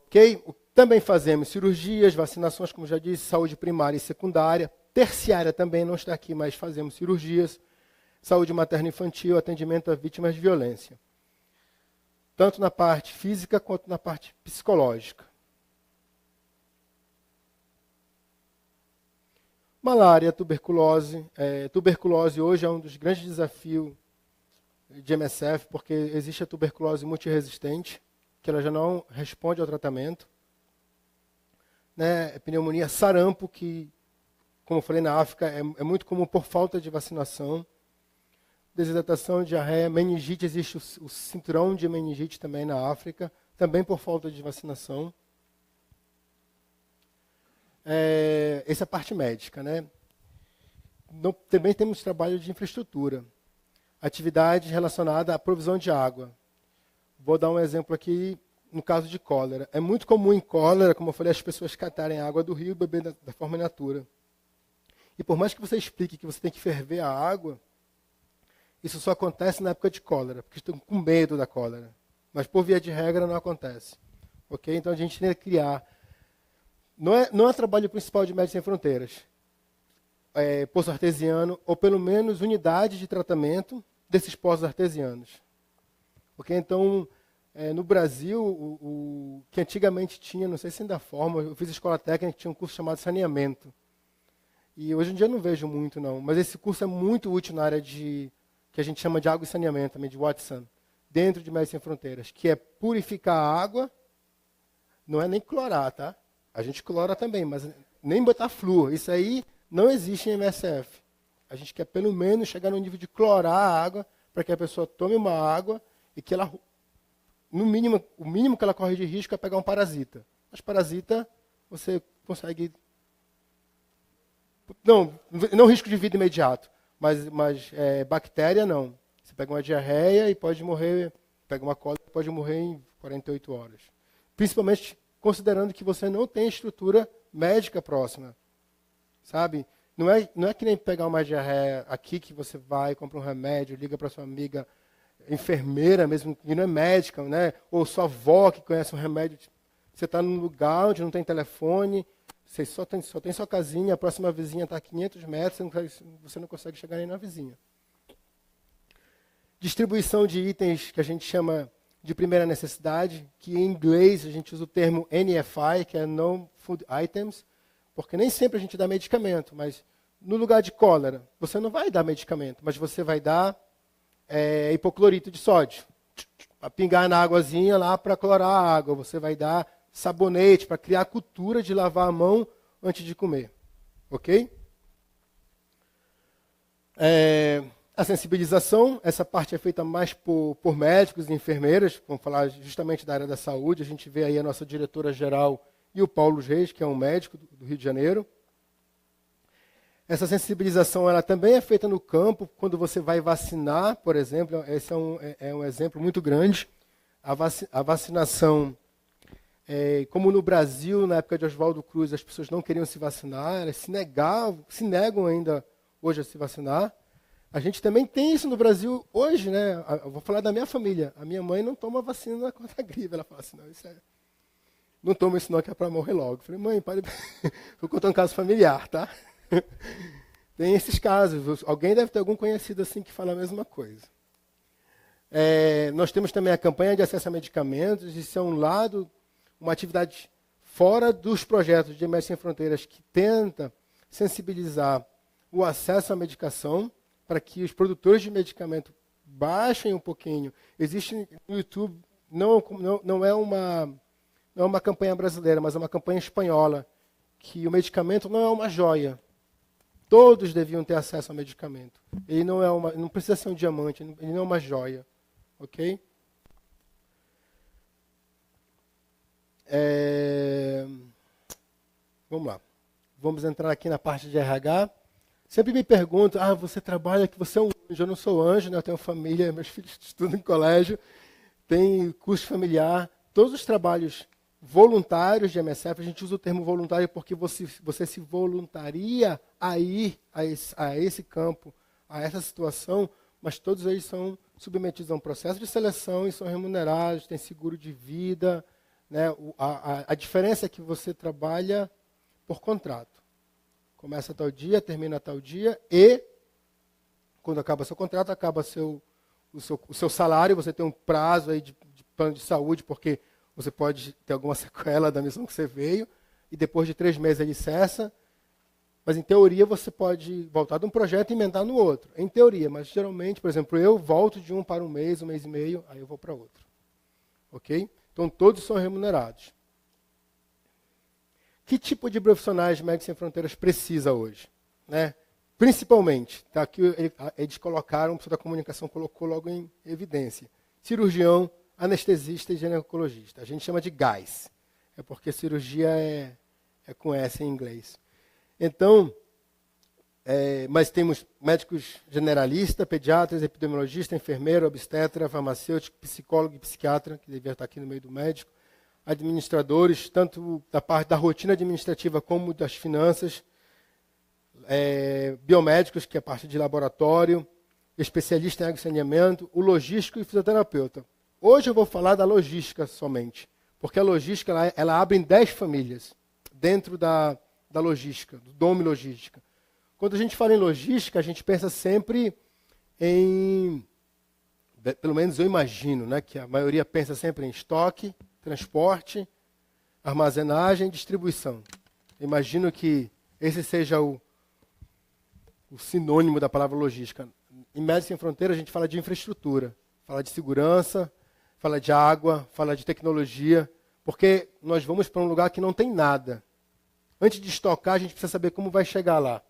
Ok? Também fazemos cirurgias, vacinações, como já disse, saúde primária e secundária. Terciária também não está aqui, mas fazemos cirurgias. Saúde materno-infantil, atendimento a vítimas de violência. Tanto na parte física quanto na parte psicológica. Malária, tuberculose. Tuberculose hoje é um dos grandes desafios de MSF, porque existe a tuberculose multiresistente, que ela já não responde ao tratamento. Pneumonia, sarampo, que, como eu falei, na África é muito comum por falta de vacinação. Desidratação, diarreia, meningite, existe o cinturão de meningite também na África, também por falta de vacinação. Essa é a parte médica, né? Também temos trabalho de infraestrutura. Atividade relacionada à provisão de água. Vou dar um exemplo aqui. No caso de cólera, é muito comum em cólera, como eu falei, as pessoas catarem a água do rio e beber da forma in natura. E por mais que você explique que você tem que ferver a água, isso só acontece na época de cólera, porque estão com medo da cólera. Mas por via de regra não acontece. Ok? Então a gente tem que criar. Não é o trabalho principal de Médicos Sem Fronteiras. Poço artesiano, ou pelo menos unidade de tratamento desses poços artesianos. Ok? Então, no Brasil, o que antigamente tinha, não sei se ainda forma, eu fiz escola técnica, tinha um curso chamado saneamento. E hoje em dia eu não vejo muito, não. Mas esse curso é muito útil na área que a gente chama de água e saneamento, também de Watson, dentro de Médicos Sem Fronteiras, que é purificar a água, não é nem clorar, tá? A gente clora também, mas nem botar flúor. Isso aí não existe em MSF. A gente quer pelo menos chegar no nível de clorar a água, para que a pessoa tome uma água e que ela... No mínimo, o mínimo que ela corre de risco é pegar um parasita. Mas parasita, você consegue... Não risco de vida imediato, mas bactéria não. Você pega uma diarreia e pode morrer, pega uma cólera e pode morrer em 48 horas. Principalmente considerando que você não tem estrutura médica próxima. Sabe? Não é que nem pegar uma diarreia aqui que você vai, compra um remédio, liga para sua amiga enfermeira mesmo, que não é médica, né? Ou sua avó que conhece um remédio. Você está num lugar onde não tem telefone, você só tem sua casinha, a próxima vizinha está a 500 metros, você não consegue chegar nem na vizinha. Distribuição de itens que a gente chama de primeira necessidade, que em inglês a gente usa o termo NFI, que é Non-Food Items, porque nem sempre a gente dá medicamento, mas no lugar de cólera, você não vai dar medicamento, mas você vai dar hipoclorito de sódio. pingar na águazinha lá para clorar a água. Você vai dar sabonete para criar a cultura de lavar a mão antes de comer. Ok? A sensibilização, essa parte é feita mais por médicos e enfermeiras, vamos falar justamente da área da saúde. A gente vê aí a nossa diretora-geral e o Paulo Reis, que é um médico do Rio de Janeiro. Essa sensibilização ela também é feita no campo, quando você vai vacinar, por exemplo. Esse é um exemplo muito grande. A vacinação, como no Brasil, na época de Oswaldo Cruz, as pessoas não queriam se vacinar, elas se negam ainda hoje a se vacinar. A gente também tem isso no Brasil hoje, né? Eu vou falar da minha família. A minha mãe não toma vacina contra a gripe. Ela fala assim, não toma isso não, que é para morrer logo. Eu falei, mãe, pare. Vou contar um caso familiar, tá? Tem esses casos. Alguém deve ter algum conhecido assim que fala a mesma coisa. Nós temos também a campanha de acesso a medicamentos. Isso é uma atividade fora dos projetos de Médicos Sem Fronteiras que tenta sensibilizar o acesso à medicação para que os produtores de medicamento baixem um pouquinho. Existe no YouTube, não é uma campanha brasileira, mas é uma campanha espanhola, que o medicamento não é uma joia. Todos deviam ter acesso ao medicamento. Ele não precisa ser um diamante, ele não é uma joia. Ok? Vamos lá. Vamos entrar aqui na parte de RH. Sempre me perguntam, você trabalha, que você é um anjo. Eu não sou anjo, né? Eu tenho família, meus filhos estudam em colégio, tem curso familiar. Todos os trabalhos voluntários de MSF, a gente usa o termo voluntário porque você se voluntaria a ir a esse campo, a essa situação, mas todos eles são submetidos a um processo de seleção e são remunerados, têm seguro de vida. Né? A diferença é que você trabalha por contrato. Começa tal dia, termina tal dia e, quando acaba seu contrato, acaba o seu salário, você tem um prazo aí de plano de saúde, porque você pode ter alguma sequela da missão que você veio, e depois de 3 meses ele cessa. Mas, em teoria, você pode voltar de um projeto e emendar no outro. Em teoria, mas geralmente, por exemplo, eu volto de um para um mês e meio, aí eu vou para outro. Ok? Então, todos são remunerados. Que tipo de profissionais de Médicos Sem Fronteiras precisa hoje? Né? Principalmente, tá aqui eles colocaram, o pessoal da comunicação colocou logo em evidência, cirurgião, anestesista e ginecologista. A gente chama de GAIS, é porque cirurgia é com S em inglês. Então, mas temos médicos generalistas, pediatras, epidemiologista, enfermeiro, obstetra, farmacêutico, psicólogo e psiquiatra, que devia estar aqui no meio do médico, administradores, tanto da parte da rotina administrativa como das finanças, biomédicos, que é a parte de laboratório, especialista em água e saneamento, o logístico e fisioterapeuta. Hoje eu vou falar da logística somente, porque a logística ela abre em 10 famílias dentro da logística, do Dome Logística. Quando a gente fala em logística, a gente pensa sempre em, pelo menos eu imagino, né, que a maioria pensa sempre em estoque, transporte, armazenagem e distribuição. Imagino que esse seja o sinônimo da palavra logística. Em Médicos Sem Fronteiras a gente fala de infraestrutura, fala de segurança, fala de água, fala de tecnologia, porque nós vamos para um lugar que não tem nada. Antes de estocar, a gente precisa saber como vai chegar lá.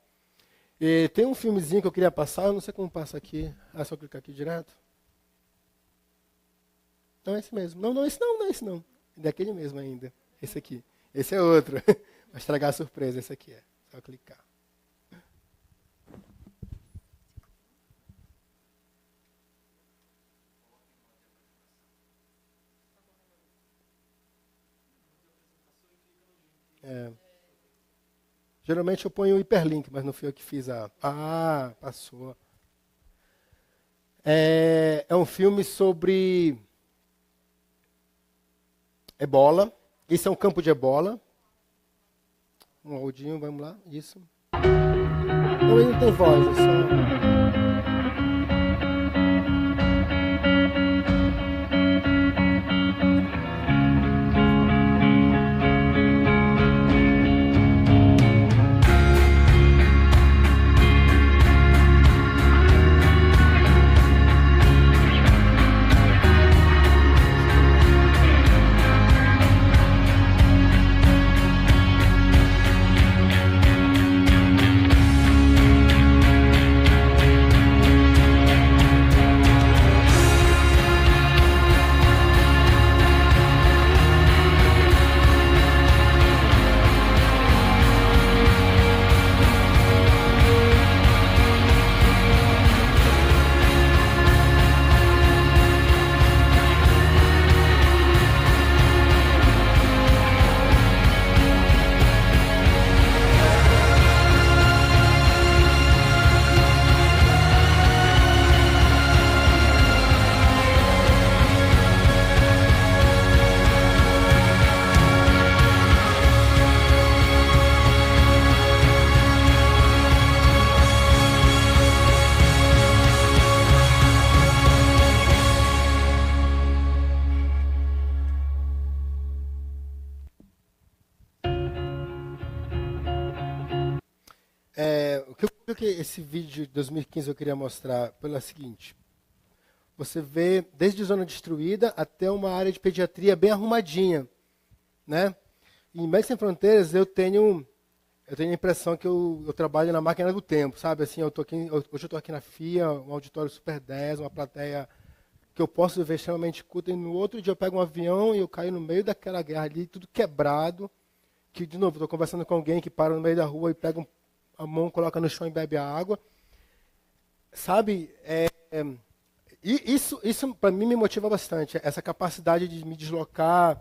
E tem um filmezinho que eu queria passar, eu não sei como passa aqui. É só clicar aqui direto. Não é esse mesmo. Não, esse não, não é esse não. É daquele mesmo ainda. Esse aqui. Esse é outro. Vai estragar a surpresa, esse aqui é. Só clicar. Geralmente eu ponho o hiperlink, mas não fui eu que fiz passou. É um filme sobre ebola. Esse é um campo de ebola. Um áudinho, vamos lá. Isso. Não, ele não tem voz, é só... que esse vídeo de 2015 eu queria mostrar? Pela seguinte. Você vê desde zona destruída até uma área de pediatria bem arrumadinha, né? Em Médicos Sem Fronteiras eu tenho a impressão que eu trabalho na máquina do tempo, sabe? Assim, hoje eu estou aqui na FIA, um auditório super 10, uma plateia que eu posso ver extremamente culta, e no outro dia eu pego um avião e eu caio no meio daquela guerra ali, tudo quebrado, que, de novo, estou conversando com alguém que para no meio da rua e pega a mão, coloca no chão e bebe a água. Sabe? E isso para mim me motiva bastante, essa capacidade de me deslocar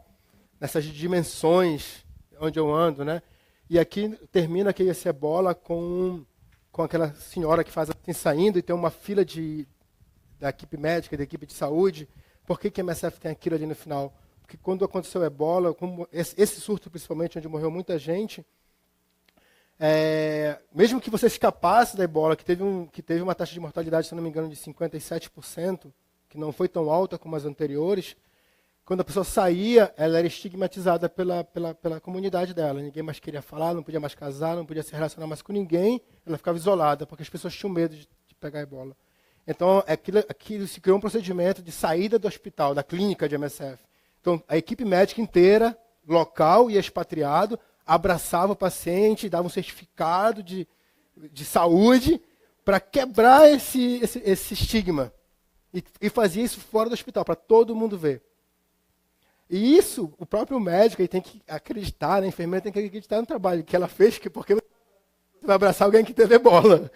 nessas dimensões onde eu ando, né? E aqui termina aqui esse ebola com aquela senhora que faz assim saindo e tem uma fila da equipe médica, da equipe de saúde. Por que a MSF tem aquilo ali no final? Porque quando aconteceu o ebola, como esse surto principalmente, onde morreu muita gente, mesmo que você escapasse da ebola, que teve uma taxa de mortalidade, se não me engano, de 57%, que não foi tão alta como as anteriores, quando a pessoa saía, ela era estigmatizada pela comunidade dela. Ninguém mais queria falar, não podia mais casar, não podia se relacionar mais com ninguém. Ela ficava isolada, porque as pessoas tinham medo de pegar ebola. Então, aquilo se criou um procedimento de saída do hospital, da clínica de MSF. Então, a equipe médica inteira, local e expatriado, abraçava o paciente, dava um certificado de saúde para quebrar esse estigma. E fazia isso fora do hospital, para todo mundo ver. E isso, o próprio médico ele tem que acreditar, né? A enfermeira tem que acreditar no trabalho que ela fez, porque você vai abraçar alguém que teve ebola.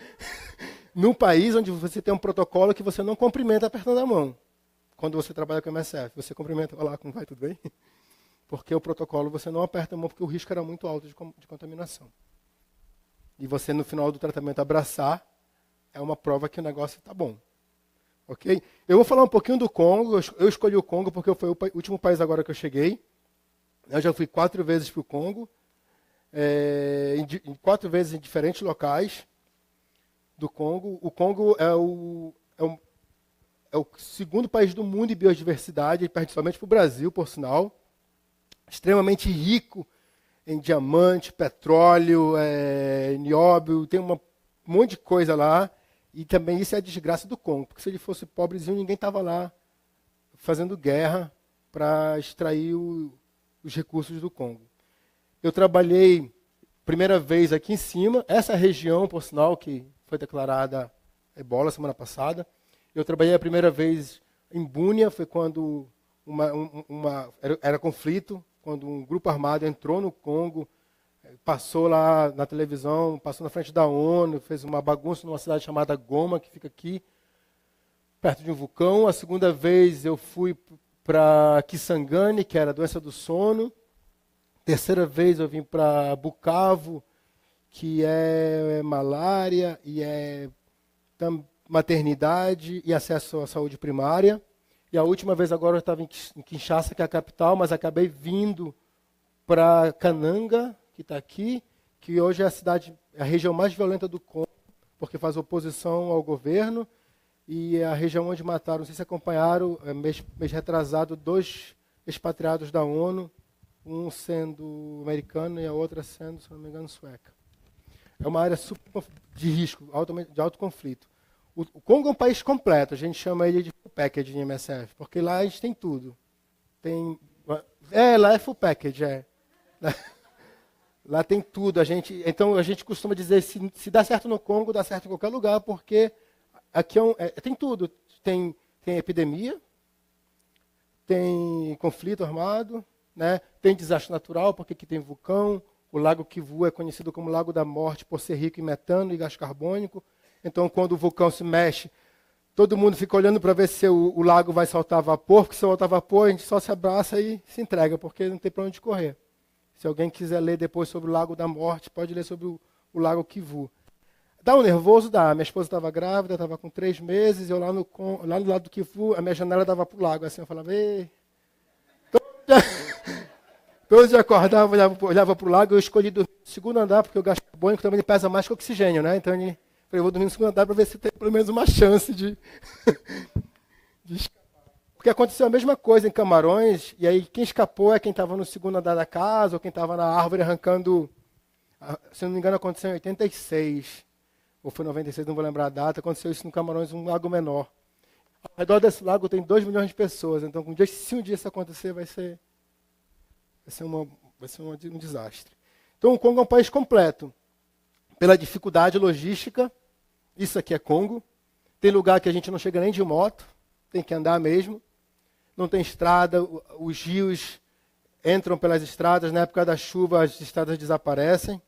Num país onde você tem um protocolo que você não cumprimenta apertando a mão. Quando você trabalha com MSF, você cumprimenta, olá, como vai, tudo bem? Porque o protocolo você não aperta a mão, porque o risco era muito alto de contaminação. E você, no final do tratamento, abraçar, é uma prova que o negócio está bom. Ok? Eu vou falar um pouquinho do Congo. Eu escolhi o Congo porque foi o último país agora que eu cheguei. Eu já fui 4 vezes para o Congo, 4 vezes em diferentes locais do Congo. O Congo é o segundo país do mundo em biodiversidade, principalmente para o Brasil, por sinal. Extremamente rico em diamante, petróleo, nióbio, tem um monte de coisa lá. E também isso é a desgraça do Congo, porque se ele fosse pobrezinho, ninguém estava lá fazendo guerra para extrair os recursos do Congo. Eu trabalhei primeira vez aqui em cima, essa região, por sinal, que foi declarada ebola semana passada. Eu trabalhei a primeira vez em Bunia, foi quando era conflito, quando um grupo armado entrou no Congo, passou lá na televisão, passou na frente da ONU, fez uma bagunça numa cidade chamada Goma, que fica aqui, perto de um vulcão. A segunda vez eu fui para Kisangani, que era a doença do sono. Terceira vez eu vim para Bukavu, que é malária e é maternidade e acesso à saúde primária. E a última vez agora eu estava em Kinshasa, que é a capital, mas acabei vindo para Kananga, que está aqui, que hoje é a região mais violenta do Congo, porque faz oposição ao governo, e é a região onde mataram, não sei se acompanharam, mês retrasado, 2 expatriados da ONU, um sendo americano e a outra sendo, se não me engano, sueca. É uma área super de risco, de alto conflito. O Congo é um país completo, a gente chama ele de full package em MSF, porque lá a gente tem tudo. Lá é full package, Lá tem tudo. Então a gente costuma dizer, se dá certo no Congo, dá certo em qualquer lugar, porque aqui tem tudo. Tem epidemia, tem conflito armado, né? Tem desastre natural, porque aqui tem vulcão. O Lago Kivu é conhecido como Lago da Morte por ser rico em metano e gás carbônico. Então, quando o vulcão se mexe, todo mundo fica olhando para ver se o lago vai soltar vapor, porque se soltar vapor, a gente só se abraça e se entrega, porque não tem para onde correr. Se alguém quiser ler depois sobre o Lago da Morte, pode ler sobre o Lago Kivu. Dá um nervoso? Dá. Minha esposa estava grávida, estava com 3 meses, eu lá no lado do Kivu, a minha janela dava para o lago, assim, eu falava, ei. Todos já acordavam, olhava para o lago, eu escolhi dormir no segundo andar, porque o gás carbônico também pesa mais que o oxigênio, né? Então, eu falei, vou dormir no segundo andar para ver se tem pelo menos uma chance de escapar. Porque aconteceu a mesma coisa em Camarões, e aí quem escapou é quem estava no segundo andar da casa, ou quem estava na árvore arrancando, se não me engano, aconteceu em 86. ou foi 96, não vou lembrar a data, aconteceu isso no Camarões, um lago menor. Ao redor desse lago tem 2 milhões de pessoas, então se um dia isso acontecer, vai ser um desastre. Então o Congo é um país completo, pela dificuldade logística, isso aqui é Congo, tem lugar que a gente não chega nem de moto, tem que andar mesmo, não tem estrada, os rios entram pelas estradas, na época da chuva as estradas desaparecem.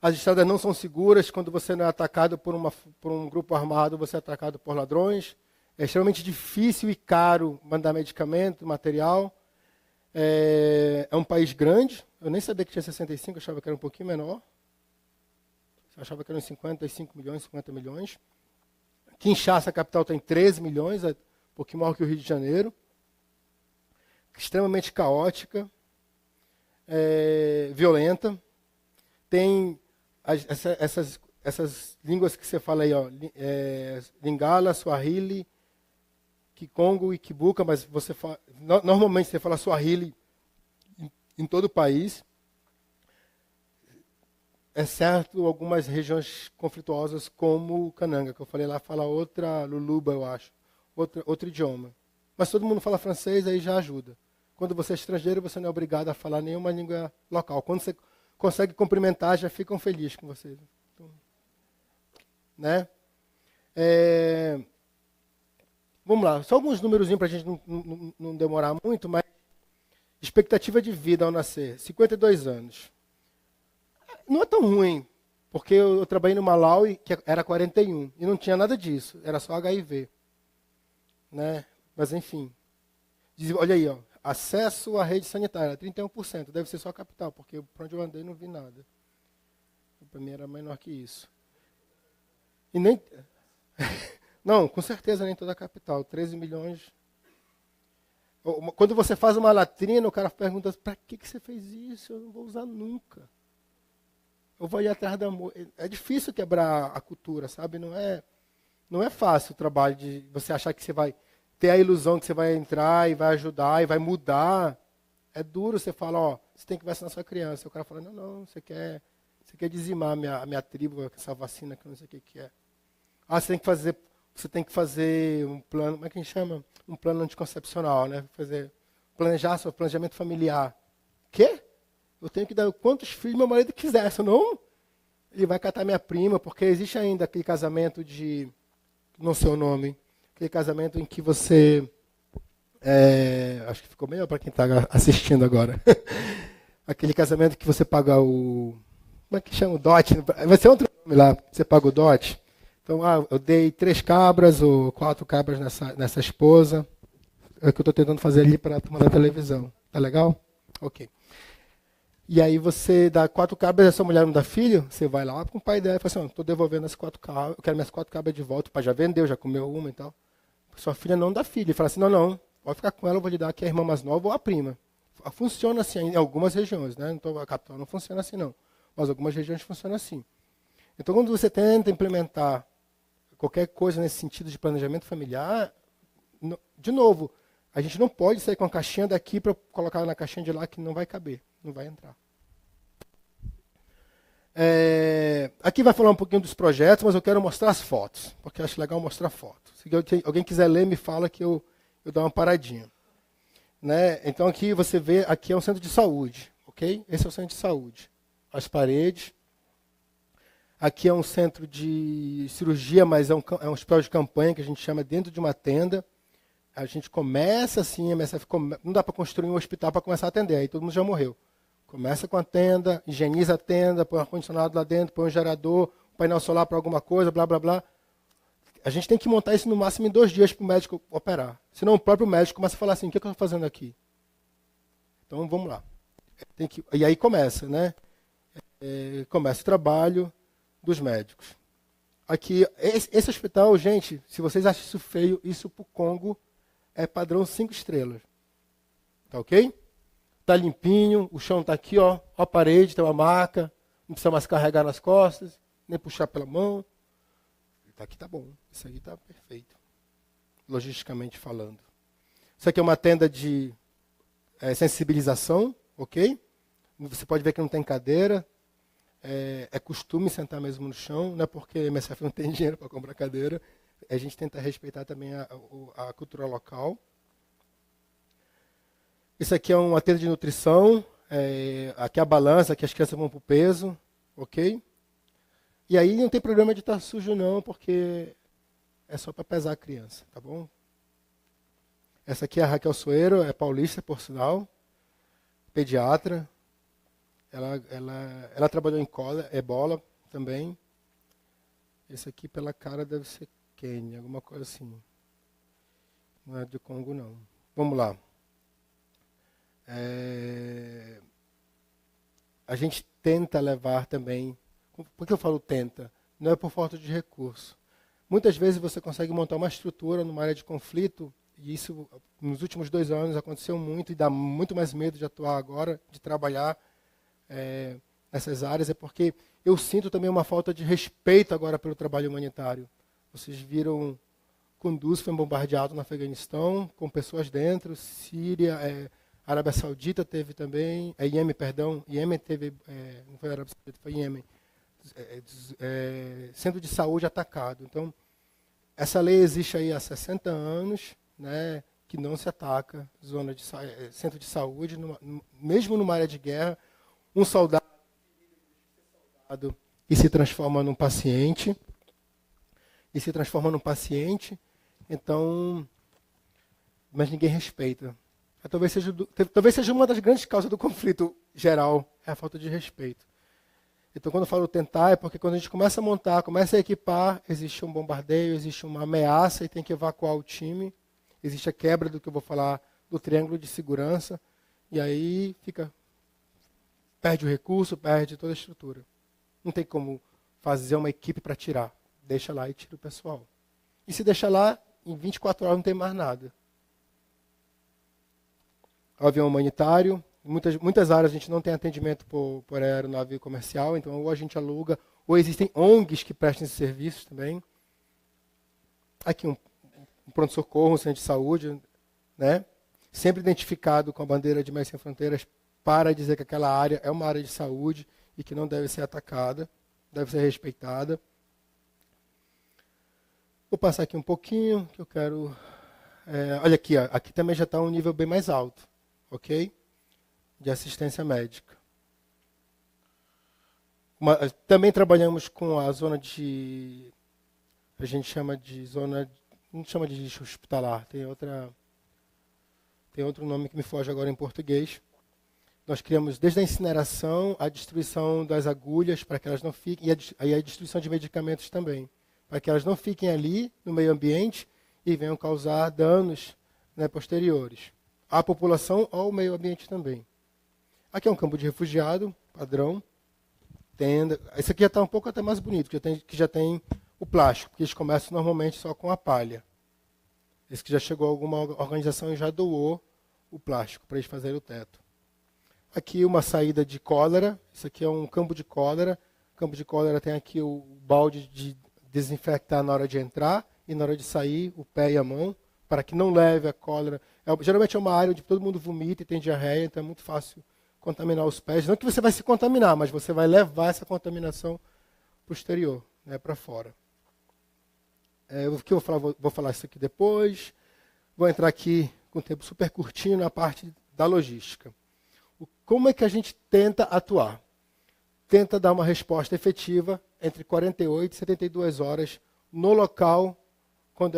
As estradas não são seguras, quando você não é atacado por um grupo armado, você é atacado por ladrões. É extremamente difícil e caro mandar medicamento, material. É um país grande, eu nem sabia que tinha 65, eu achava que era um pouquinho menor. Eu achava que eram 55 milhões, 50 milhões. Kinshasa, a capital, tem 13 milhões, é um pouquinho maior que o Rio de Janeiro. Extremamente caótica, violenta. Tem essas línguas que você fala aí, ó, Lingala, Swahili, Kikongo e Kibuka, mas normalmente você fala Swahili em todo o país, exceto algumas regiões conflituosas como Kananga, que eu falei lá, fala outra Luluba, eu acho, outro idioma. Mas todo mundo fala francês, aí já ajuda. Quando você é estrangeiro, você não é obrigado a falar nenhuma língua local. Quando você consegue cumprimentar, já ficam felizes com você. Então, né? Vamos lá, só alguns números para a gente não demorar muito, mas expectativa de vida ao nascer, 52 anos. Não é tão ruim, porque eu trabalhei no Malawi, que era 41, e não tinha nada disso, era só HIV. Né? Mas enfim, olha aí, ó, acesso à rede sanitária, 31%, deve ser só a capital, porque por onde eu andei não vi nada. Para mim era menor que isso. E nem... Não, com certeza nem toda a capital, 13 milhões. Quando você faz uma latrina, o cara pergunta, para que você fez isso? Eu não vou usar nunca. Eu vou ir atrás da... É difícil quebrar a cultura, sabe? Não é fácil o trabalho de você achar que você vai ter a ilusão que você vai entrar e vai ajudar e vai mudar. É duro, você fala, ó, você tem que vacinar sua criança. O cara fala, não, você quer dizimar a minha tribo com essa vacina que eu não sei o que é. Ah, você tem que fazer um plano, como é que a gente chama? Um plano anticoncepcional, né? Planejar seu planejamento familiar. Quê? Eu tenho que dar quantos filhos meu marido quiser, senão ele vai catar minha prima, porque existe ainda aquele casamento de, não sei o nome, aquele casamento em que você, acho que ficou melhor para quem está assistindo agora, aquele casamento que você paga como é que chama? O dote, vai ser outro nome lá, você paga o dote. Então, eu dei 3 cabras ou 4 cabras nessa esposa, é o que eu estou tentando fazer ali para a turma da televisão. Tá legal? Ok. E aí você dá 4 cabras, essa mulher não dá filho, você vai lá com o pai dela e fala assim, estou devolvendo as 4 cabras, eu quero minhas 4 cabras de volta, o pai já vendeu, já comeu uma e tal. Sua filha não dá filho. Ele fala assim, não, pode ficar com ela, eu vou lhe dar aqui a irmã mais nova ou a prima. Funciona assim em algumas regiões, né? Então, a capital não funciona assim não, mas algumas regiões funcionam assim. Então, quando você tenta implementar qualquer coisa nesse sentido de planejamento familiar, de novo, a gente não pode sair com a caixinha daqui para colocar na caixinha de lá que não vai caber, não vai entrar. Aqui vai falar um pouquinho dos projetos, mas eu quero mostrar as fotos, porque eu acho legal mostrar fotos. Se alguém quiser ler, me fala que eu dou uma paradinha. Né? Então aqui você vê, aqui é um centro de saúde, ok? Esse é o centro de saúde. As paredes. Aqui é um centro de cirurgia, mas é um hospital de campanha que a gente chama dentro de uma tenda. A gente começa assim, não dá para construir um hospital para começar a atender, aí todo mundo já morreu. Começa com a tenda, higieniza a tenda, põe um ar-condicionado lá dentro, põe um gerador, um painel solar para alguma coisa, blá, blá, blá. A gente tem que montar isso no máximo em 2 dias para o médico operar. Senão o próprio médico começa a falar assim, o que eu estou fazendo aqui? Então vamos lá. E aí começa, né? Começa o trabalho dos médicos. Aqui, esse hospital, gente, se vocês acham isso feio, isso para o Congo é padrão 5 estrelas. Tá ok? Tá limpinho, o chão tá aqui, ó a parede, tem uma marca, não precisa mais carregar nas costas, nem puxar pela mão. Aqui tá bom, isso aqui tá perfeito, logisticamente falando. Isso aqui é uma tenda de sensibilização, ok? Você pode ver que não tem cadeira. é costume sentar mesmo no chão, não é porque a MSF não tem dinheiro para comprar cadeira. A gente tenta respeitar também a cultura local. Isso aqui é uma tenda de nutrição. Aqui a balança, aqui as crianças vão para o peso. Ok? E aí não tem problema de estar sujo não, porque é só para pesar a criança, tá bom? Essa aqui é a Raquel Soeiro, é paulista, por sinal, pediatra. Ela trabalhou em ebola também. Esse aqui pela cara deve ser Quênia, alguma coisa assim. Não é de Congo, não. Vamos lá. A gente tenta levar também. Por que eu falo tenta? Não é por falta de recurso. Muitas vezes você consegue montar uma estrutura numa área de conflito, e isso nos últimos 2 anos aconteceu muito, e dá muito mais medo de atuar agora, de trabalhar nessas áreas, é porque eu sinto também uma falta de respeito agora pelo trabalho humanitário. Vocês viram, Kunduz foi bombardeado no Afeganistão, com pessoas dentro, Síria, Arábia Saudita teve também, Iêmen, perdão, Iêmen teve, não foi Arábia Saudita, foi Iêmen, centro de saúde atacado. Então, essa lei existe aí há 60 anos, né, que não se ataca centro de saúde, mesmo numa área de guerra, um soldado e se transforma num paciente, então, mas ninguém respeita. Talvez seja uma das grandes causas do conflito geral, é a falta de respeito. Então, quando eu falo tentar, é porque quando a gente começa a montar, começa a equipar, existe um bombardeio, existe uma ameaça e tem que evacuar o time. Existe a quebra do que eu vou falar, do triângulo de segurança. E aí perde o recurso, perde toda a estrutura. Não tem como fazer uma equipe para tirar. Deixa lá e tira o pessoal. E se deixa lá, em 24 horas não tem mais nada. O avião humanitário. Muitas áreas a gente não tem atendimento por aeronave comercial, então ou a gente aluga, ou existem ONGs que prestam esses serviços também. Aqui um pronto-socorro, um centro de saúde, né? Sempre identificado com a bandeira de Médicos Sem Fronteiras para dizer que aquela área é uma área de saúde e que não deve ser atacada, deve ser respeitada. Vou passar aqui um pouquinho, que eu quero... olha aqui, ó, aqui também já está um nível bem mais alto, ok? De assistência médica. Também trabalhamos com a zona a gente chama de zona, não chama de lixo hospitalar, tem outro nome que me foge agora em português. Nós criamos desde a incineração, a destruição das agulhas, para que elas não fiquem, e a destruição de medicamentos também, para que elas não fiquem ali no meio ambiente e venham causar danos, né, posteriores à população ou ao meio ambiente também. Aqui é um campo de refugiado, padrão, tenda. Esse aqui já está um pouco até mais bonito, que já tem o plástico, porque eles começam normalmente só com a palha. Esse que já chegou alguma organização e já doou o plástico para eles fazerem o teto. Aqui uma saída de cólera, isso aqui é um campo de cólera. O campo de cólera tem aqui o balde de desinfectar na hora de entrar e na hora de sair, o pé e a mão, para que não leve a cólera. Geralmente é uma área onde todo mundo vomita e tem diarreia, então é muito fácil contaminar os pés. Não que você vai se contaminar, mas você vai levar essa contaminação para o exterior, né, para fora. O que eu vou falar isso aqui depois. Vou entrar aqui com o tempo super curtinho na parte da logística. Como é que a gente tenta atuar? Tenta dar uma resposta efetiva entre 48 e 72 horas no local quando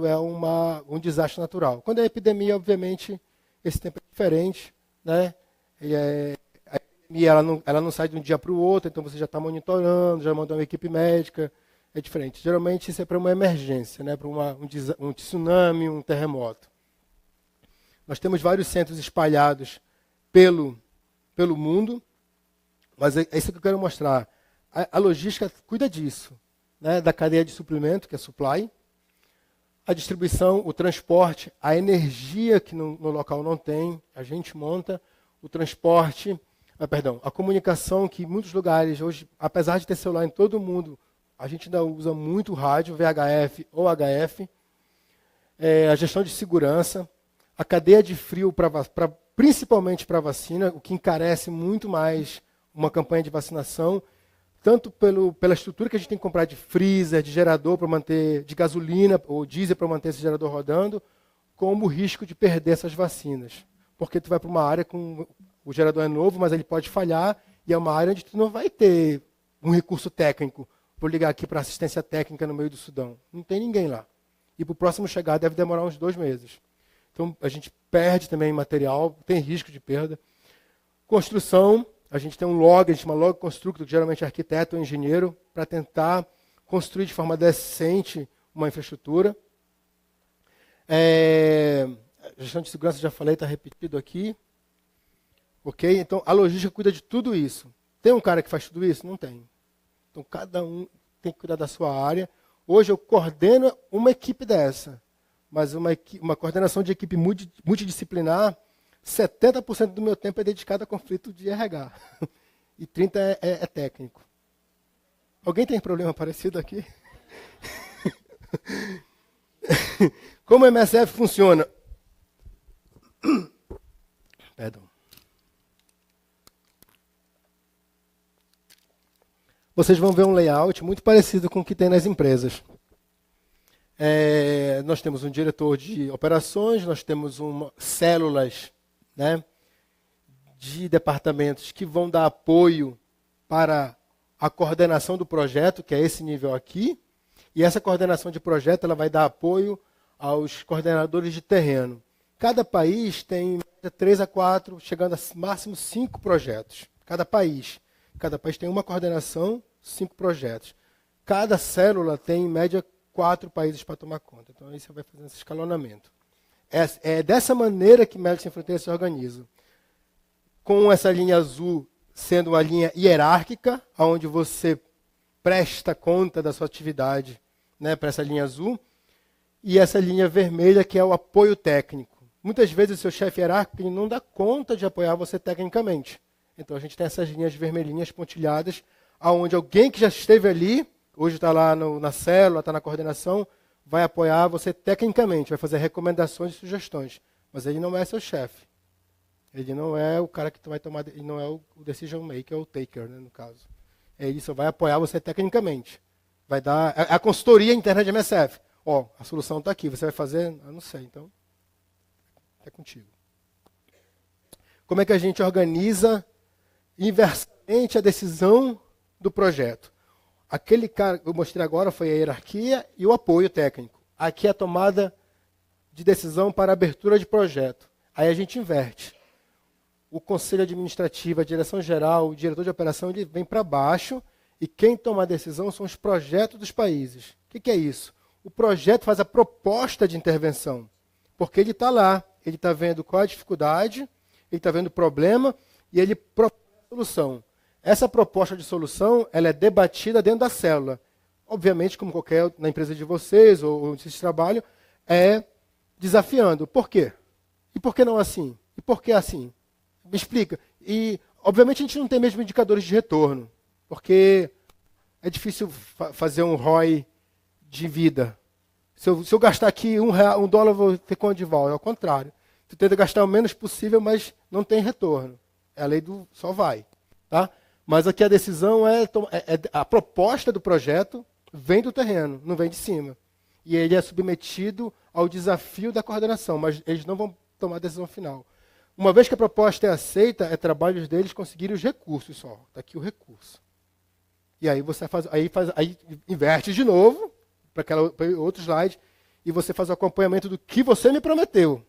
é um desastre natural. Quando é epidemia, obviamente, esse tempo é diferente, né? A epidemia ela não sai de um dia para o outro, então você já está monitorando, já mandou uma equipe médica, é diferente. Geralmente isso é para uma emergência, né? Para um tsunami, um terremoto. Nós temos vários centros espalhados pelo mundo, mas é isso que eu quero mostrar. A logística cuida disso, né? Da cadeia de suprimento, que é supply, a distribuição, o transporte, a energia que no local não tem, a gente monta, o transporte, a comunicação, que em muitos lugares hoje, apesar de ter celular em todo mundo, a gente ainda usa muito rádio, VHF ou HF, a gestão de segurança, a cadeia de frio, principalmente para a vacina, o que encarece muito mais uma campanha de vacinação. tanto pela estrutura que a gente tem que comprar de freezer, de gerador para manter, de gasolina ou diesel para manter esse gerador rodando, como o risco de perder essas vacinas. Porque tu vai para uma área com o gerador é novo, mas ele pode falhar, e é uma área onde tu não vai ter um recurso técnico. Vou ligar aqui para assistência técnica no meio do Sudão. Não tem ninguém lá. E para o próximo chegar deve demorar uns 2 meses. Então a gente perde também material, tem risco de perda. Construção, a gente tem um log, a gente chama log constructor, que geralmente é arquiteto ou engenheiro, para tentar construir de forma decente uma infraestrutura. Gestão de segurança, já falei, está repetido aqui. Ok? Então, a logística cuida de tudo isso. Tem um cara que faz tudo isso? Não tem. Então, cada um tem que cuidar da sua área. Hoje eu coordeno uma equipe dessa, mas uma coordenação de equipe multidisciplinar, 70% do meu tempo é dedicado a conflito de RH. E 30% é técnico. Alguém tem problema parecido aqui? Como o MSF funciona? Perdão. Vocês vão ver um layout muito parecido com o que tem nas empresas. Nós temos um diretor de operações, nós temos células, né, de departamentos que vão dar apoio para a coordenação do projeto, que é esse nível aqui, e essa coordenação de projeto ela vai dar apoio aos coordenadores de terreno. Cada país tem 3 a 4, chegando a máximo 5 projetos. Cada país tem uma coordenação, 5 projetos. Cada célula tem, em média, 4 países para tomar conta. Então, aí você vai fazendo esse escalonamento. É dessa maneira que Médicos Sem Fronteiras se organiza. Com essa linha azul sendo uma linha hierárquica, onde você presta conta da sua atividade, né, para essa linha azul, e essa linha vermelha, que é o apoio técnico. Muitas vezes o seu chefe hierárquico ele não dá conta de apoiar você tecnicamente. Então, a gente tem essas linhas vermelhinhas pontilhadas, onde alguém que já esteve ali, hoje está lá na célula, está na coordenação, vai apoiar você tecnicamente, vai fazer recomendações e sugestões. Mas ele não é seu chefe. Ele não é o cara que vai tomar, ele não é o decision maker, ou o taker, né, no caso. Ele só vai apoiar você tecnicamente. Vai dar a consultoria interna de MSF. A solução está aqui, você vai fazer? Eu não sei, então é contigo. Como é que a gente organiza inversamente a decisão do projeto? Aquele cara que eu mostrei agora foi a hierarquia e o apoio técnico. Aqui é a tomada de decisão para abertura de projeto. Aí a gente inverte. O conselho administrativo, a direção geral, o diretor de operação, ele vem para baixo e quem toma a decisão são os projetos dos países. O que é isso? O projeto faz a proposta de intervenção, porque ele está lá, ele está vendo qual é a dificuldade, ele está vendo o problema e ele propõe a solução. Essa proposta de solução ela é debatida dentro da célula. Obviamente, como qualquer na empresa de vocês ou onde vocês trabalham, é desafiando. Por quê? E por que não assim? E por que assim? Me explica. E, obviamente, a gente não tem mesmo indicadores de retorno, porque é difícil fazer um ROI de vida. Se eu gastar aqui $1, eu vou ter quanto de volta? É ao contrário. Tu tenta gastar o menos possível, mas não tem retorno. É a lei do só vai. Tá? Mas aqui a decisão a proposta do projeto vem do terreno, não vem de cima. E ele é submetido ao desafio da coordenação, mas eles não vão tomar a decisão final. Uma vez que a proposta é aceita, é trabalho deles conseguirem os recursos só. Está aqui o recurso. E aí você aí inverte de novo para outro slide e você faz o acompanhamento do que você me prometeu.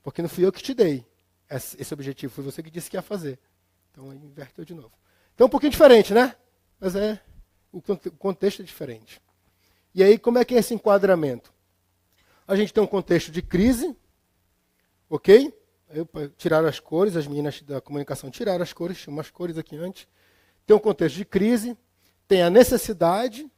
Porque não fui eu que te dei esse objetivo, foi você que disse que ia fazer. Então, aí inverteu de novo. Então, um pouquinho diferente, né? Mas o contexto é diferente. E aí, como é que é esse enquadramento? A gente tem um contexto de crise, ok? Tiraram as cores, as meninas da comunicação tiraram as cores, tinha umas cores aqui antes. Tem um contexto de crise, tem a necessidade,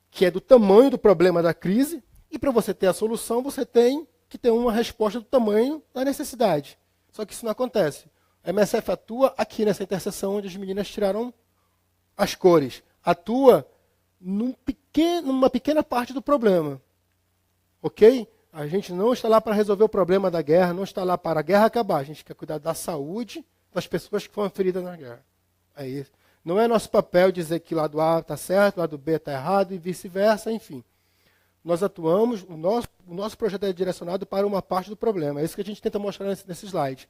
que é do tamanho do problema da crise, e para você ter a solução, você tem que ter uma resposta do tamanho da necessidade. Só que isso não acontece. A MSF atua aqui nessa interseção onde as meninas tiraram as cores. Atua numa pequena parte do problema. Ok? A gente não está lá para resolver o problema da guerra, não está lá para a guerra acabar. A gente quer cuidar da saúde das pessoas que foram feridas na guerra. É isso. Não é nosso papel dizer que o lado A está certo, o lado B está errado e vice-versa, enfim. Nós atuamos, o nosso projeto é direcionado para uma parte do problema. É isso que a gente tenta mostrar nesse slide.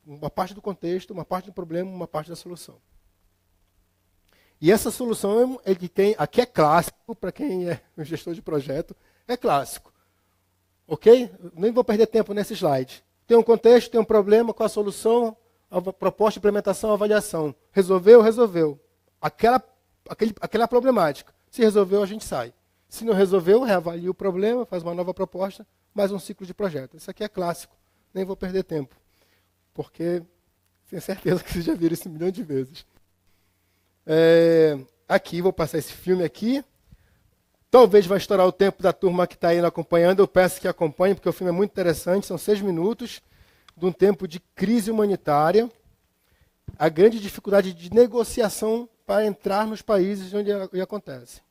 Uma parte do contexto, uma parte do problema, uma parte da solução. E essa solução, ele tem, aqui é clássico, para quem é um gestor de projeto, é clássico. Ok? Nem vou perder tempo nesse slide. Tem um contexto, tem um problema, qual a solução, a proposta, implementação, avaliação. Resolveu? Resolveu. Aquela problemática. Se resolveu, a gente sai. Se não resolveu, reavalia o problema, faz uma nova proposta, mais um ciclo de projeto. Isso aqui é clássico, nem vou perder tempo, porque tenho certeza que vocês já viram isso 1 milhão de vezes. Aqui, vou passar esse filme aqui. Talvez vai estourar o tempo da turma que está aí acompanhando. Eu peço que acompanhem, porque o filme é muito interessante. São 6 minutos de um tempo de crise humanitária. A grande dificuldade de negociação para entrar nos países onde acontece.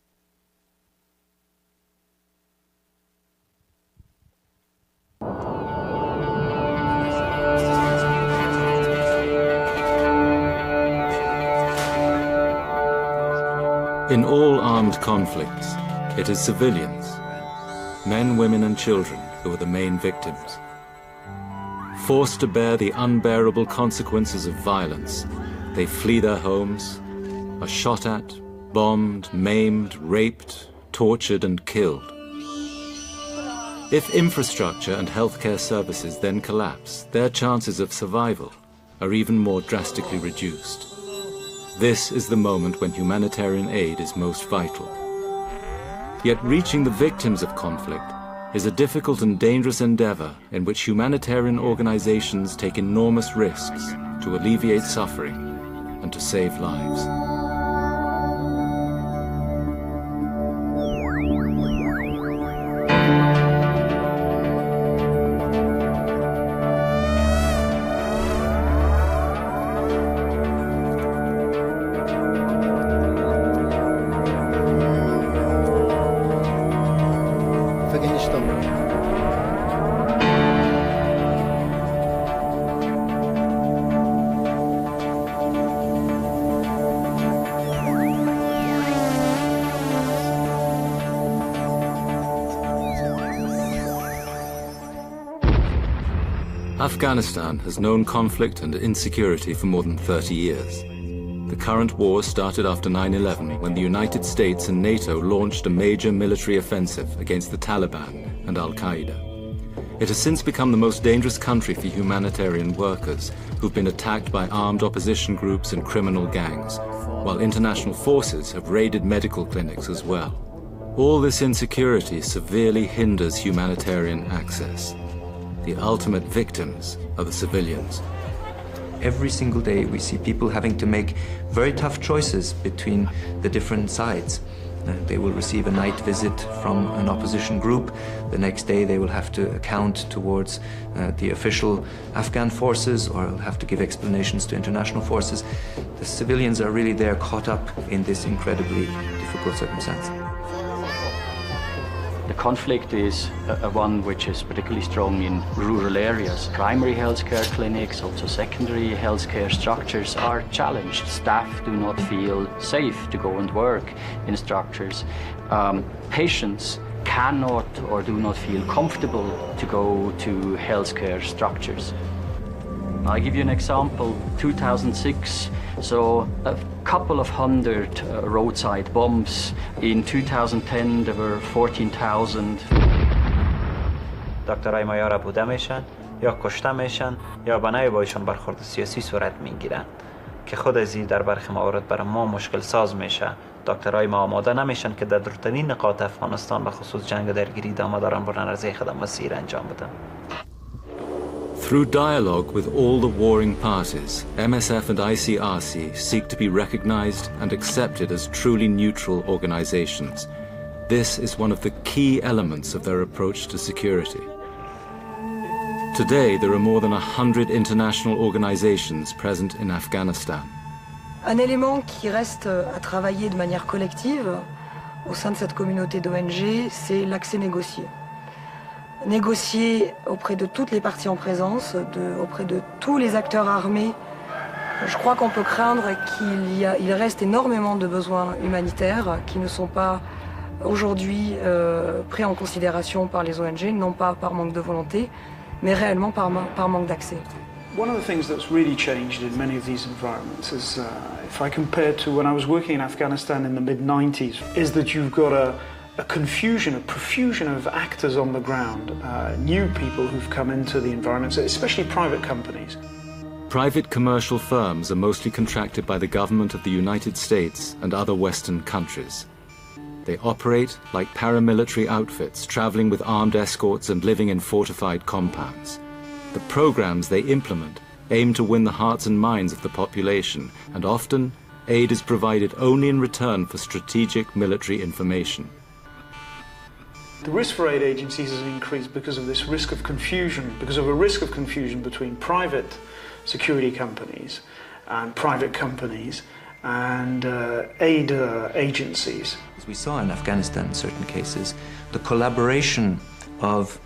In all armed conflicts, it is civilians, men, women and children, who are the main victims. Forced to bear the unbearable consequences of violence, they flee their homes, are shot at, bombed, maimed, raped, tortured and killed. If infrastructure and healthcare services then collapse, their chances of survival are even more drastically reduced. This is the moment when humanitarian aid is most vital. Yet reaching the victims of conflict is a difficult and dangerous endeavor in which humanitarian organizations take enormous risks to alleviate suffering and to save lives. Afghanistan has known conflict and insecurity for more than 30 years. The current war started after 9/11, when the United States and NATO launched a major military offensive against the Taliban and Al-Qaeda. It has since become the most dangerous country for humanitarian workers, who've been attacked by armed opposition groups and criminal gangs, while international forces have raided medical clinics as well. All this insecurity severely hinders humanitarian access. The ultimate victims are the civilians. Every single day we see people having to make very tough choices between the different sides. They will receive a night visit from an opposition group. The next day they will have to account towards the official Afghan forces, or have to give explanations to international forces. The civilians are really there, caught up in this incredibly difficult circumstance. The conflict is one which is particularly strong in rural areas. Primary healthcare clinics, also secondary healthcare structures are challenged. Staff do not feel safe to go and work in structures. Patients cannot or do not feel comfortable to go to healthcare structures. I'll give you an example. 2006, so a couple of hundred roadside bombs. In 2010, there were 14,000. دکترای ما یا را بوده میشن یا کشته میشن یا بنای بایشان برخورد سیاسی صورت میگیرند که خود از این در برخی موارد برای ما مشکل ساز میشه. دکترای ما آماده نمیشن که در دورترین نقاط افغانستان به خصوص جنگ و درگیری دامه دارن برن عرضه خدمات مسیر انجام بدن. Through dialogue with all the warring parties, MSF and ICRC seek to be recognized and accepted as truly neutral organizations. This is one of the key elements of their approach to security. Today, there are more than 100 international organizations present in Afghanistan. Un élément qui reste à travailler de manière collective au sein de cette communauté d'ONG, c'est l'accès négocié. Négocier auprès de toutes les parties en présence, auprès de tous les acteurs armés Je crois qu'on peut craindre qu'il reste énormément de besoins humanitaires qui ne sont pas aujourd'hui pris en considération par les ONG, non pas par manque de volonté, mais réellement par manque d'accès. One of the things that's really changed in many of these environments is, if I compare to when I was working in Afghanistan in the mid-90s, is that you've got a confusion, a profusion of actors on the ground, new people who've come into the environment, especially private companies. Private commercial firms are mostly contracted by the government of the United States and other Western countries. They operate like paramilitary outfits, traveling with armed escorts and living in fortified compounds. The programs they implement aim to win the hearts and minds of the population, and often aid is provided only in return for strategic military information. The risk for aid agencies has increased because of this risk of confusion, because of a risk of confusion between private security companies and private companies and aid agencies. As we saw in Afghanistan in certain cases, the collaboration of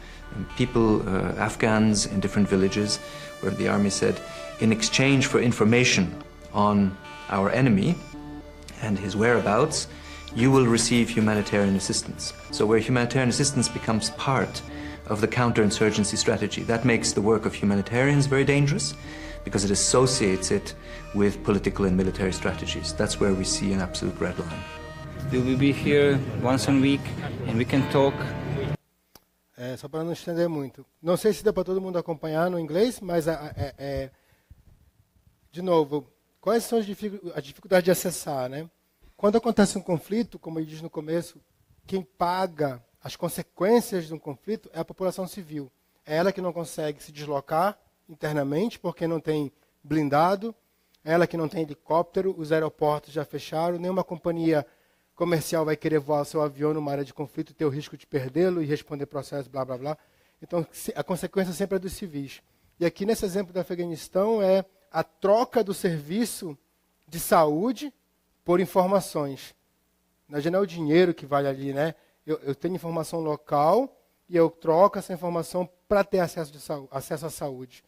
people, Afghans in different villages, where the army said, in exchange for information on our enemy and his whereabouts, you will receive humanitarian assistance. So where humanitarian assistance becomes part of the counterinsurgency strategy, that makes the work of humanitarians very dangerous because it associates it with political and military strategies. That's where we see an absolute red line. We will be here once a week and we can talk. Só para não estender muito. Não sei se dá para todo mundo acompanhar no inglês, mas de novo, quais são as dificuldades de acessar, né? Quando acontece um conflito, como ele diz no começo, quem paga as consequências de um conflito é a população civil. É ela que não consegue se deslocar internamente porque não tem blindado, é ela que não tem helicóptero, os aeroportos já fecharam, nenhuma companhia comercial vai querer voar seu avião numa área de conflito, ter o risco de perdê-lo e responder processo, blá, blá, blá. Então, a consequência sempre é dos civis. E aqui, nesse exemplo do Afeganistão, é a troca do serviço de saúde por informações. Não é o dinheiro que vale ali, né? Eu tenho informação local e eu troco essa informação para ter acesso à saúde.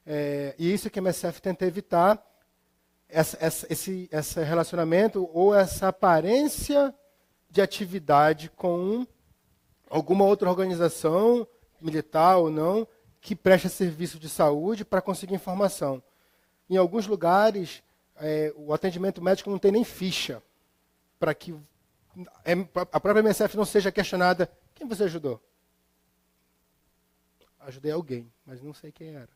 E isso que a MSF tenta evitar, esse relacionamento ou essa aparência de atividade com alguma outra organização, militar ou não, que presta serviço de saúde para conseguir informação. Em alguns lugares, o atendimento médico não tem nem ficha para que a própria MSF não seja questionada. Quem você ajudou? Ajudei alguém, mas não sei quem era.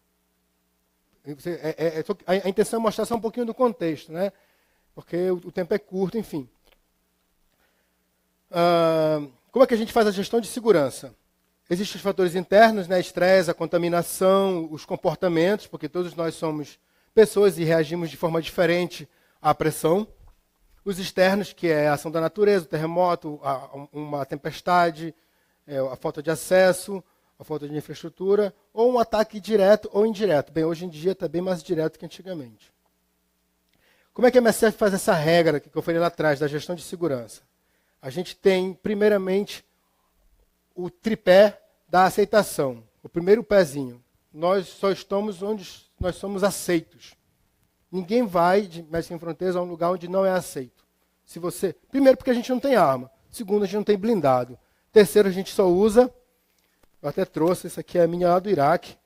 A intenção é mostrar só um pouquinho do contexto, né? Porque o tempo é curto, enfim. Como é que a gente faz a gestão de segurança? Existem os fatores internos, né? Estresse, a contaminação, os comportamentos, porque todos nós somos pessoas e reagimos de forma diferente à pressão. Os externos, que é a ação da natureza, o terremoto, uma tempestade, a falta de acesso, a falta de infraestrutura, ou um ataque direto ou indireto. Bem, hoje em dia está bem mais direto que antigamente. Como é que a MSF faz essa regra que eu falei lá atrás, da gestão de segurança? A gente tem, primeiramente, o tripé da aceitação. O primeiro pezinho. Nós só estamos onde nós somos aceitos. Ninguém vai de Médicos Sem Fronteiras a um lugar onde não é aceito. Primeiro, porque a gente não tem arma. Segundo, a gente não tem blindado. Terceiro, a gente só usa... Eu até trouxe, esse aqui é a minha lá do Iraque.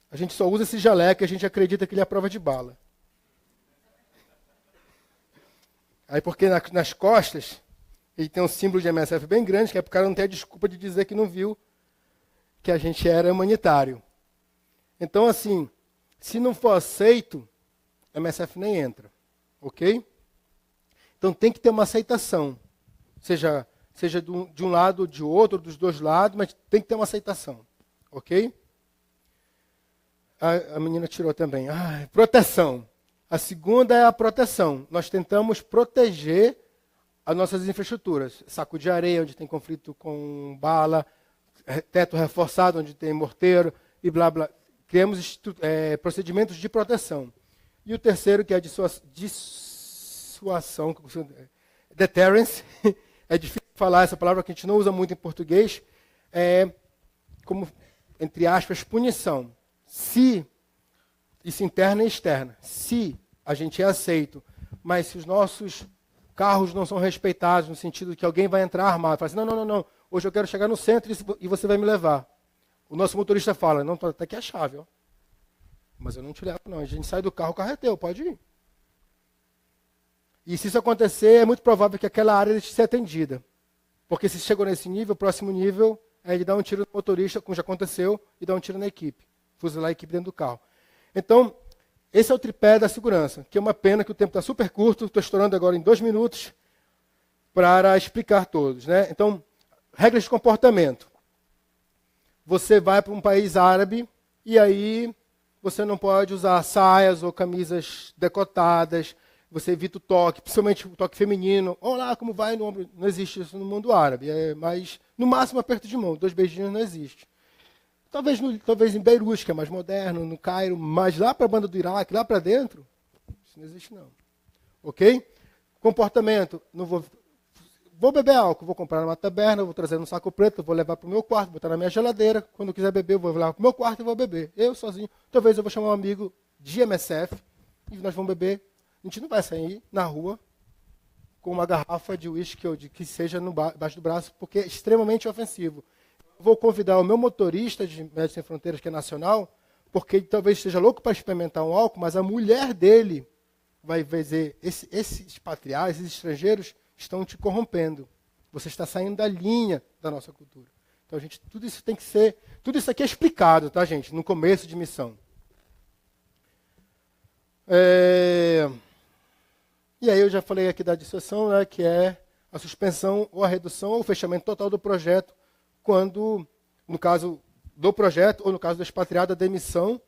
A gente só usa esse jaleco e a gente acredita que ele é a prova de bala. Aí porque nas costas, ele tem um símbolo de MSF bem grande, que é para o cara não ter a desculpa de dizer que não viu que a gente era humanitário. Então, assim, se não for aceito, a MSF nem entra. Ok? Então tem que ter uma aceitação. Seja de um lado ou de outro, dos dois lados, mas tem que ter uma aceitação. Ok? A menina tirou também. Proteção. A segunda é a proteção. Nós tentamos proteger as nossas infraestruturas. Saco de areia, onde tem conflito com bala, teto reforçado, onde tem morteiro, e blá, blá. Criamos procedimentos de proteção. E o terceiro, que é a dissuasão, deterrence, é difícil falar essa palavra que a gente não usa muito em português, como, entre aspas, punição. Se, isso interna e externa, se a gente é aceito. Mas se os nossos carros não são respeitados, no sentido de que alguém vai entrar armado, fala assim, não, hoje eu quero chegar no centro e você vai me levar. O nosso motorista fala, não, tá aqui a chave, ó. Mas eu não te levo, não. A gente sai do carro, o carro é teu, pode ir. E se isso acontecer, é muito provável que aquela área deixe de ser atendida. Porque se chegou nesse nível, o próximo nível é ele dar um tiro no motorista, como já aconteceu, e dar um tiro na equipe. Fuzilar a equipe dentro do carro. Então, esse é o tripé da segurança, que é uma pena que o tempo está super curto, estou estourando agora em 2 minutos para explicar todos, né? Então, regras de comportamento. Você vai para um país árabe e aí você não pode usar saias ou camisas decotadas, você evita o toque, principalmente o toque feminino. Olá, como vai no ombro? Não existe isso no mundo árabe, mas no máximo aperto de mão, 2 beijinhos não existe. Talvez em Beirute, que é mais moderno, no Cairo, mas lá para a banda do Iraque, lá para dentro, isso não existe não. Ok? Comportamento, não vou beber álcool, vou comprar numa taberna, vou trazer num saco preto, vou levar para o meu quarto, botar na minha geladeira, quando eu quiser beber, eu vou levar para o meu quarto e vou beber. Eu sozinho, talvez eu vou chamar um amigo de MSF e nós vamos beber. A gente não vai sair na rua com uma garrafa de uísque ou de que seja embaixo do braço, porque é extremamente ofensivo. Vou convidar o meu motorista de Médicos Sem Fronteiras, que é nacional, porque ele talvez esteja louco para experimentar um álcool, mas a mulher dele vai dizer, esses expatriados, esses estrangeiros estão te corrompendo. Você está saindo da linha da nossa cultura. Então, tudo isso tem que ser, tudo isso aqui é explicado, tá, gente, no começo de missão. E aí eu já falei aqui da dissuasão, né, que é a suspensão ou a redução ou o fechamento total do projeto, quando, no caso do projeto, ou no caso do expatriado, a demissão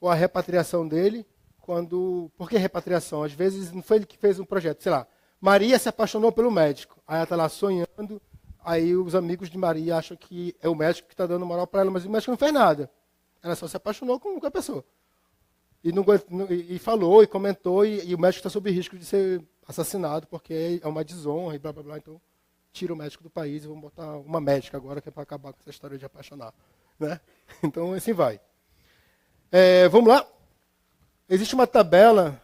ou a repatriação dele. Por que repatriação? Às vezes não foi ele que fez um projeto, sei lá, Maria se apaixonou pelo médico, aí ela está lá sonhando, aí os amigos de Maria acham que é o médico que está dando moral para ela, mas o médico não fez nada. Ela só se apaixonou com a pessoa. E falou, e comentou, e o médico está sob risco de ser assassinado, porque é uma desonra, e blá, blá, blá. Então, tira o médico do país e vamos botar uma médica agora, que é para acabar com essa história de apaixonar. Né? Então, assim vai. Vamos lá? Existe uma tabela,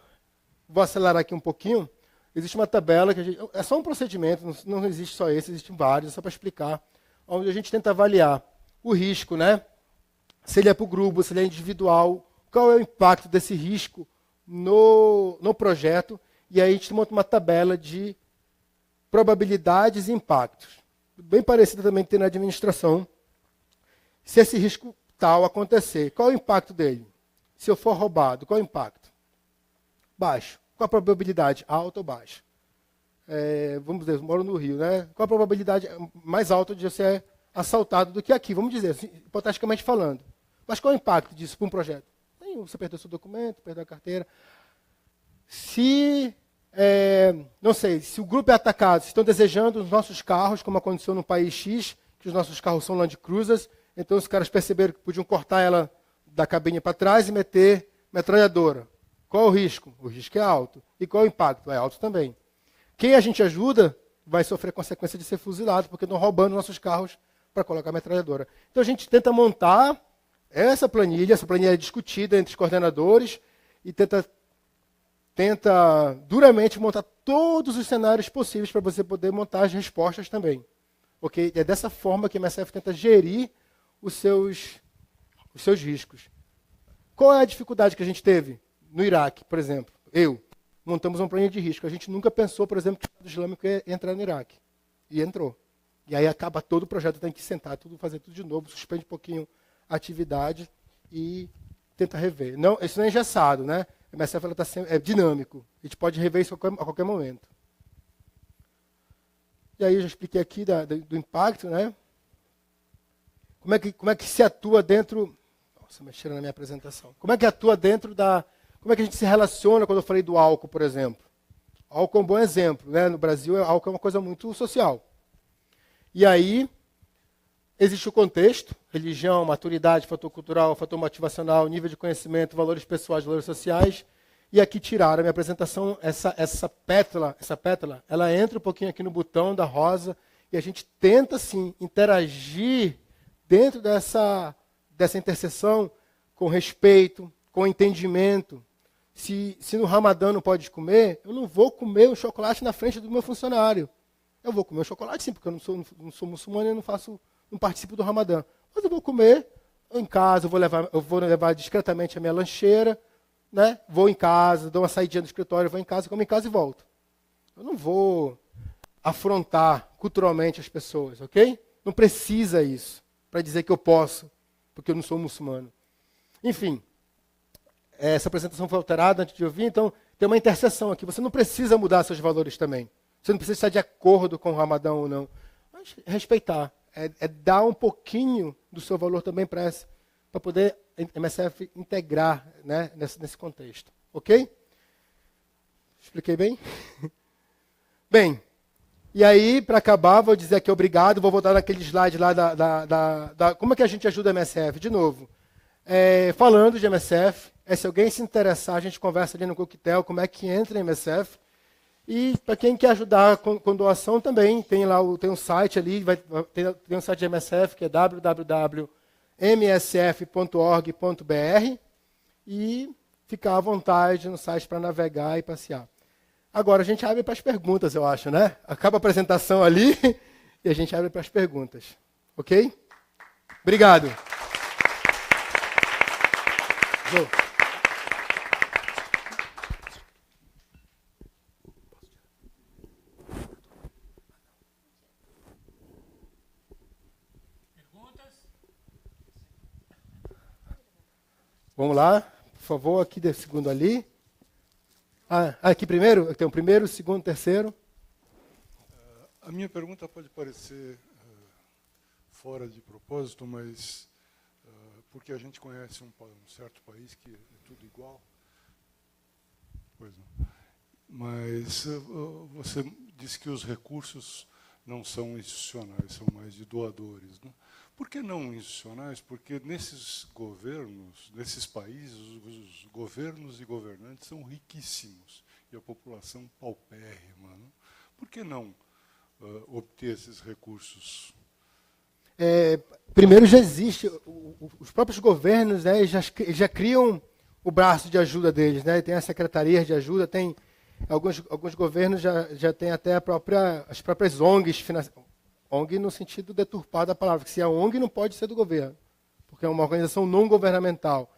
vou acelerar aqui um pouquinho. Existe uma tabela, é só um procedimento, não existe só esse, existem vários, é só para explicar, onde a gente tenta avaliar o risco, né? Se ele é para o grupo, se ele é individual, qual é o impacto desse risco no projeto, e aí a gente monta uma tabela de probabilidades e impactos. Bem parecida também que tem na administração. Se esse risco tal acontecer, qual é o impacto dele? Se eu for roubado, qual é o impacto? Baixo. Qual a probabilidade? Alta ou baixa? Vamos dizer, eu moro no Rio, né? Qual a probabilidade mais alta de eu ser assaltado do que aqui? Vamos dizer, assim, hipoteticamente falando. Mas qual é o impacto disso para um projeto? Nenhum. Você perdeu seu documento, perdeu a carteira. Não sei, se o grupo é atacado, se estão desejando os nossos carros, como aconteceu no país X, que os nossos carros são Land Cruisers, então os caras perceberam que podiam cortar ela da cabine para trás e meter metralhadora. Qual o risco? O risco é alto. E qual o impacto? É alto também. Quem a gente ajuda vai sofrer consequência de ser fuzilado, porque estão roubando nossos carros para colocar metralhadora. Então a gente tenta montar essa planilha é discutida entre os coordenadores e tenta duramente montar todos os cenários possíveis para você poder montar as respostas também. Okay? É dessa forma que a MSF tenta gerir os seus riscos. Qual é a dificuldade que a gente teve no Iraque, por exemplo? Montamos uma planilha de risco. A gente nunca pensou, por exemplo, que o Estado Islâmico ia entrar no Iraque. E entrou. E aí acaba todo o projeto, tem que sentar, fazer tudo de novo, suspende um pouquinho a atividade e tenta rever. Não, isso não é engessado, né? A MSF é dinâmico. A gente pode rever isso a qualquer momento. E aí eu já expliquei aqui do impacto, né? Como é que se atua dentro... Nossa, mexeram na minha apresentação. Como é que atua dentro da... Como é que a gente se relaciona quando eu falei do álcool, por exemplo? Álcool é um bom exemplo, né? No Brasil, álcool é uma coisa muito social. E aí, existe o contexto, religião, maturidade, fator cultural, fator motivacional, nível de conhecimento, valores pessoais, valores sociais. E aqui tiraram a minha apresentação, essa pétala, ela entra um pouquinho aqui no botão da rosa, e a gente tenta, sim, interagir dentro dessa interseção com respeito, com entendimento. Se no Ramadã não pode comer, eu não vou comer um chocolate na frente do meu funcionário. Eu vou comer um chocolate sim, porque eu não sou muçulmano e não participo do Ramadã. Mas eu vou comer em casa, eu vou levar discretamente a minha lancheira, né? Vou em casa, dou uma saidinha do escritório, vou em casa, como em casa e volto. Eu não vou afrontar culturalmente as pessoas, ok? Não precisa isso para dizer que eu posso, porque eu não sou muçulmano. Enfim, essa apresentação foi alterada antes de eu vir, então tem uma interseção aqui. Você não precisa mudar seus valores também. Você não precisa estar de acordo com o Ramadã ou não. Mas respeitar. É dar um pouquinho do seu valor também para poder a MSF integrar, né, nesse contexto. Ok? Expliquei bem? Bem, e aí, para acabar, vou dizer aqui obrigado. Vou voltar naquele slide lá como é que a gente ajuda a MSF. De novo, falando de MSF, se alguém se interessar, a gente conversa ali no coquetel, como é que entra em MSF. E para quem quer ajudar com doação também, tem um site ali, tem um site de MSF, que é www.msf.org.br, e ficar à vontade no site para navegar e passear. Agora a gente abre para as perguntas, eu acho, né? Acaba a apresentação ali e a gente abre para as perguntas. Ok? Obrigado. Vamos lá, por favor, aqui de segundo ali. Aqui primeiro? Tem o primeiro, segundo, terceiro. A minha pergunta pode parecer fora de propósito, mas porque a gente conhece um certo país que é tudo igual. Pois não. Mas você disse que os recursos não são institucionais, são mais de doadores, né? Por que não institucionais? Porque nesses governos, nesses países, os governos e governantes são riquíssimos e a população paupérrima, né? Por que não obter esses recursos? Primeiro, já existe, os próprios governos, né, já criam o braço de ajuda deles, né? Tem a secretaria de ajuda, tem alguns governos já têm até as próprias ONGs financeiras. ONG no sentido deturpado da palavra, que se é ONG não pode ser do governo, porque é uma organização não governamental.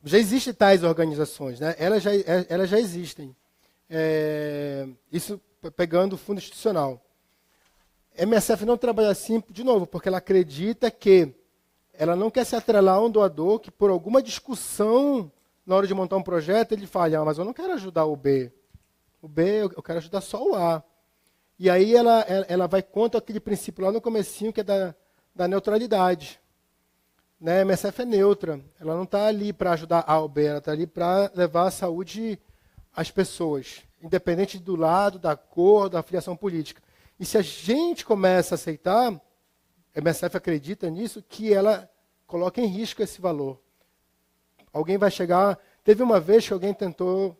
Já existem tais organizações, né? Elas já existem. Isso pegando o fundo institucional. A MSF não trabalha assim, de novo, porque ela acredita que ela não quer se atrelar a um doador que, por alguma discussão, na hora de montar um projeto, ele fala, mas eu não quero ajudar o B. O B, eu quero ajudar só o A. E aí ela vai contra aquele princípio lá no comecinho, que é da neutralidade. Né? A MSF é neutra. Ela não está ali para ajudar A ou B, ela está ali para levar a saúde às pessoas, independente do lado, da cor, da filiação política. E se a gente começa a aceitar, a MSF acredita nisso, que ela coloca em risco esse valor. Alguém vai chegar... Teve uma vez que alguém tentou...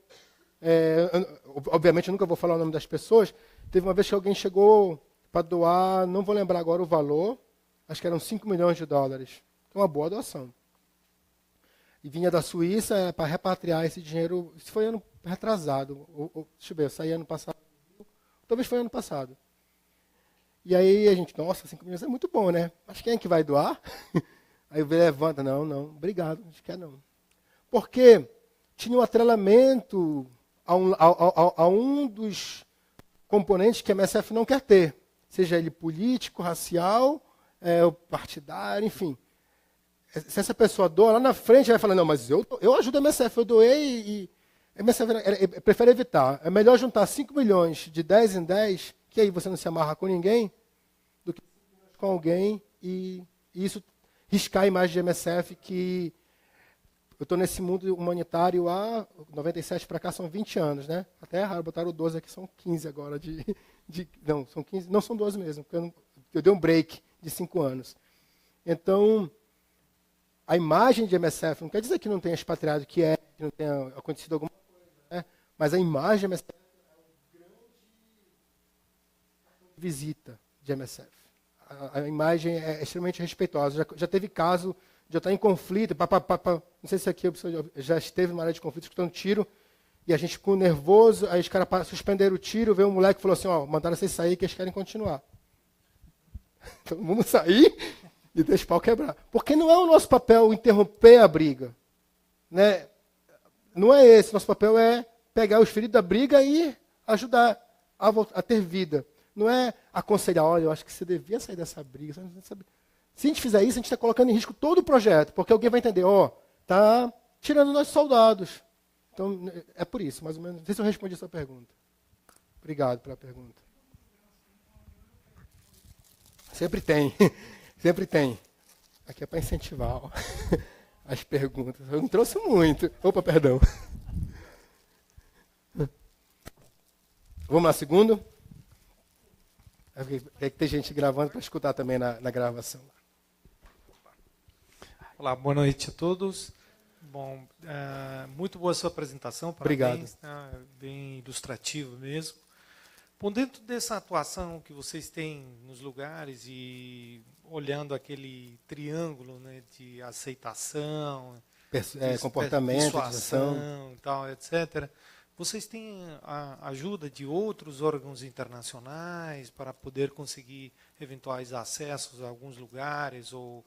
obviamente, eu nunca vou falar o nome das pessoas. Teve uma vez que alguém chegou para doar, não vou lembrar agora o valor, acho que eram 5 milhões de dólares. Uma boa doação. E vinha da Suíça para repatriar esse dinheiro. Isso foi ano retrasado. Deixa eu ver, eu saí ano passado. Talvez foi ano passado. E aí a gente, nossa, 5 milhões é muito bom, né? Mas quem é que vai doar? Aí o levanta, não, obrigado, a gente quer não. Porque tinha um atrelamento a um dos componentes que a MSF não quer ter, seja ele político, racial, partidário, enfim. Se essa pessoa doa, lá na frente vai falar, não, mas eu ajudo a MSF, eu doei e a MSF prefere evitar. É melhor juntar 5 milhões de 10 em 10, que aí você não se amarra com ninguém, do que com alguém e isso riscar a imagem de MSF que eu estou nesse mundo humanitário há 97 para cá, são 20 anos, né? Até erraram, botaram 12 aqui, são 15 agora. Não, são 15, não são 12 mesmo, porque eu dei um break de 5 anos. Então, a imagem de MSF, não quer dizer que não tenha expatriado, que não tenha acontecido alguma coisa, né? Mas a imagem de MSF é um grande visita de MSF. A imagem é extremamente respeitosa. Já teve caso de eu estar em conflito, não sei se aqui já esteve numa área de conflito, escutando tiro, e a gente ficou nervoso, aí os caras suspenderam o tiro, veio um moleque e falou assim, ó, mandaram vocês sair que eles querem continuar. Então vamos sair e deixa o pau quebrar. Porque não é o nosso papel interromper a briga. Né? Não é esse. Nosso papel é pegar os feridos da briga e ajudar a ter vida. Não é aconselhar, olha, eu acho que você devia sair dessa briga. Se a gente fizer isso, a gente está colocando em risco todo o projeto, porque alguém vai entender, ó, está tirando nossos soldados. Então, é por isso, mais ou menos. Não sei se eu respondi a sua pergunta. Obrigado pela pergunta. Sempre tem. Sempre tem. Aqui é para incentivar ó, as perguntas. Eu não trouxe muito. Opa, perdão. Vamos lá, segundo. Tem que ter gente gravando para escutar também na gravação. Olá, boa noite a todos. Bom, muito boa a sua apresentação. Parabéns. Obrigado. Bem ilustrativo mesmo. Bom, dentro dessa atuação que vocês têm nos lugares e olhando aquele triângulo, né, de aceitação, comportamento, persuasão, e tal, etc., vocês têm a ajuda de outros órgãos internacionais para poder conseguir eventuais acessos a alguns lugares ou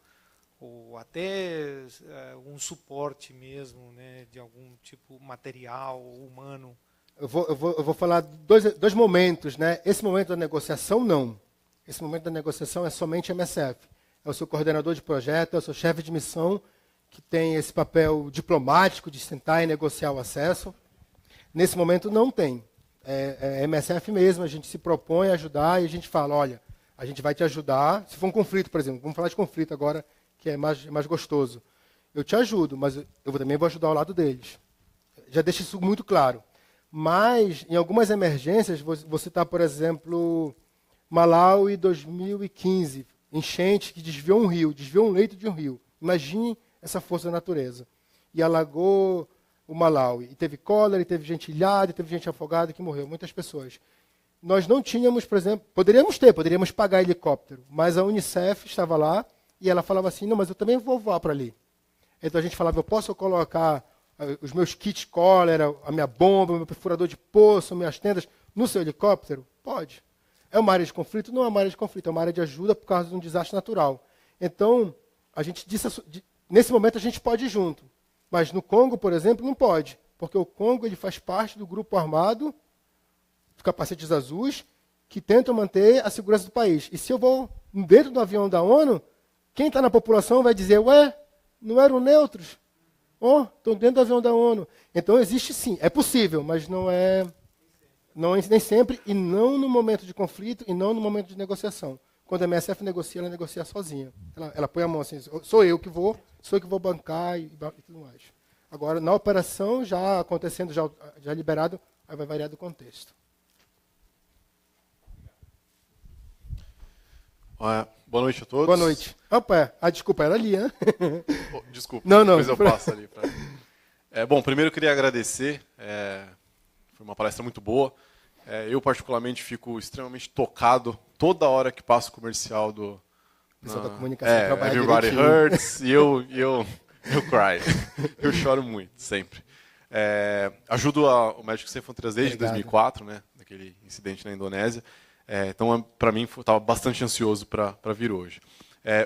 até um suporte mesmo, né, de algum tipo material ou humano? Eu vou falar dois momentos, né? Esse momento da negociação, não. Esse momento da negociação é somente MSF. É o seu coordenador de projeto, é o seu chefe de missão, que tem esse papel diplomático de sentar e negociar o acesso. Nesse momento, não tem. É MSF mesmo, a gente se propõe a ajudar e a gente fala, olha, a gente vai te ajudar. Se for um conflito, por exemplo, vamos falar de conflito agora, que é mais gostoso. Eu te ajudo, mas eu também vou ajudar ao lado deles. Já deixo isso muito claro. Mas, em algumas emergências, vou citar, por exemplo, Malawi 2015, enchente que desviou um leito de um rio. Imagine essa força da natureza. E alagou o Malawi. E teve cólera, e teve gente ilhada, e teve gente afogada que morreu, muitas pessoas. Nós não tínhamos, por exemplo, poderíamos pagar helicóptero, mas a Unicef estava lá e ela falava assim, não, mas eu também vou voar para ali. Então a gente falava, eu posso colocar os meus kits cólera, a minha bomba, o meu perfurador de poço, minhas tendas, no seu helicóptero? Pode. É uma área de conflito? Não é uma área de conflito, é uma área de ajuda por causa de um desastre natural. Então, a gente disse, nesse momento a gente pode ir junto. Mas no Congo, por exemplo, não pode. Porque o Congo ele faz parte do grupo armado, dos capacetes azuis, que tentam manter a segurança do país. E se eu vou dentro do avião da ONU, quem está na população vai dizer, ué, não eram neutros? Estão dentro do avião da ONU. Então, existe sim. É possível, mas não é nem sempre, e não no momento de conflito, e não no momento de negociação. Quando a MSF negocia, ela negocia sozinha. Ela põe a mão assim, sou eu que vou bancar e tudo mais. Agora, na operação, já acontecendo, já liberado, aí vai variar do contexto. Boa noite a todos. Boa noite. Opa, desculpa, era ali, hein? Desculpa, não. Depois eu passo ali. Bom, primeiro eu queria agradecer. Foi uma palestra muito boa. Eu, particularmente, fico extremamente tocado toda hora que passo o comercial do... Pessoal da comunicação trabalha Everybody direitinho. Hurts, e eu cry. Eu choro muito, sempre. Ajudo o Médicos Sem Fronteiras desde 2004, né, daquele incidente na Indonésia. Então, para mim, estava bastante ansioso para vir hoje.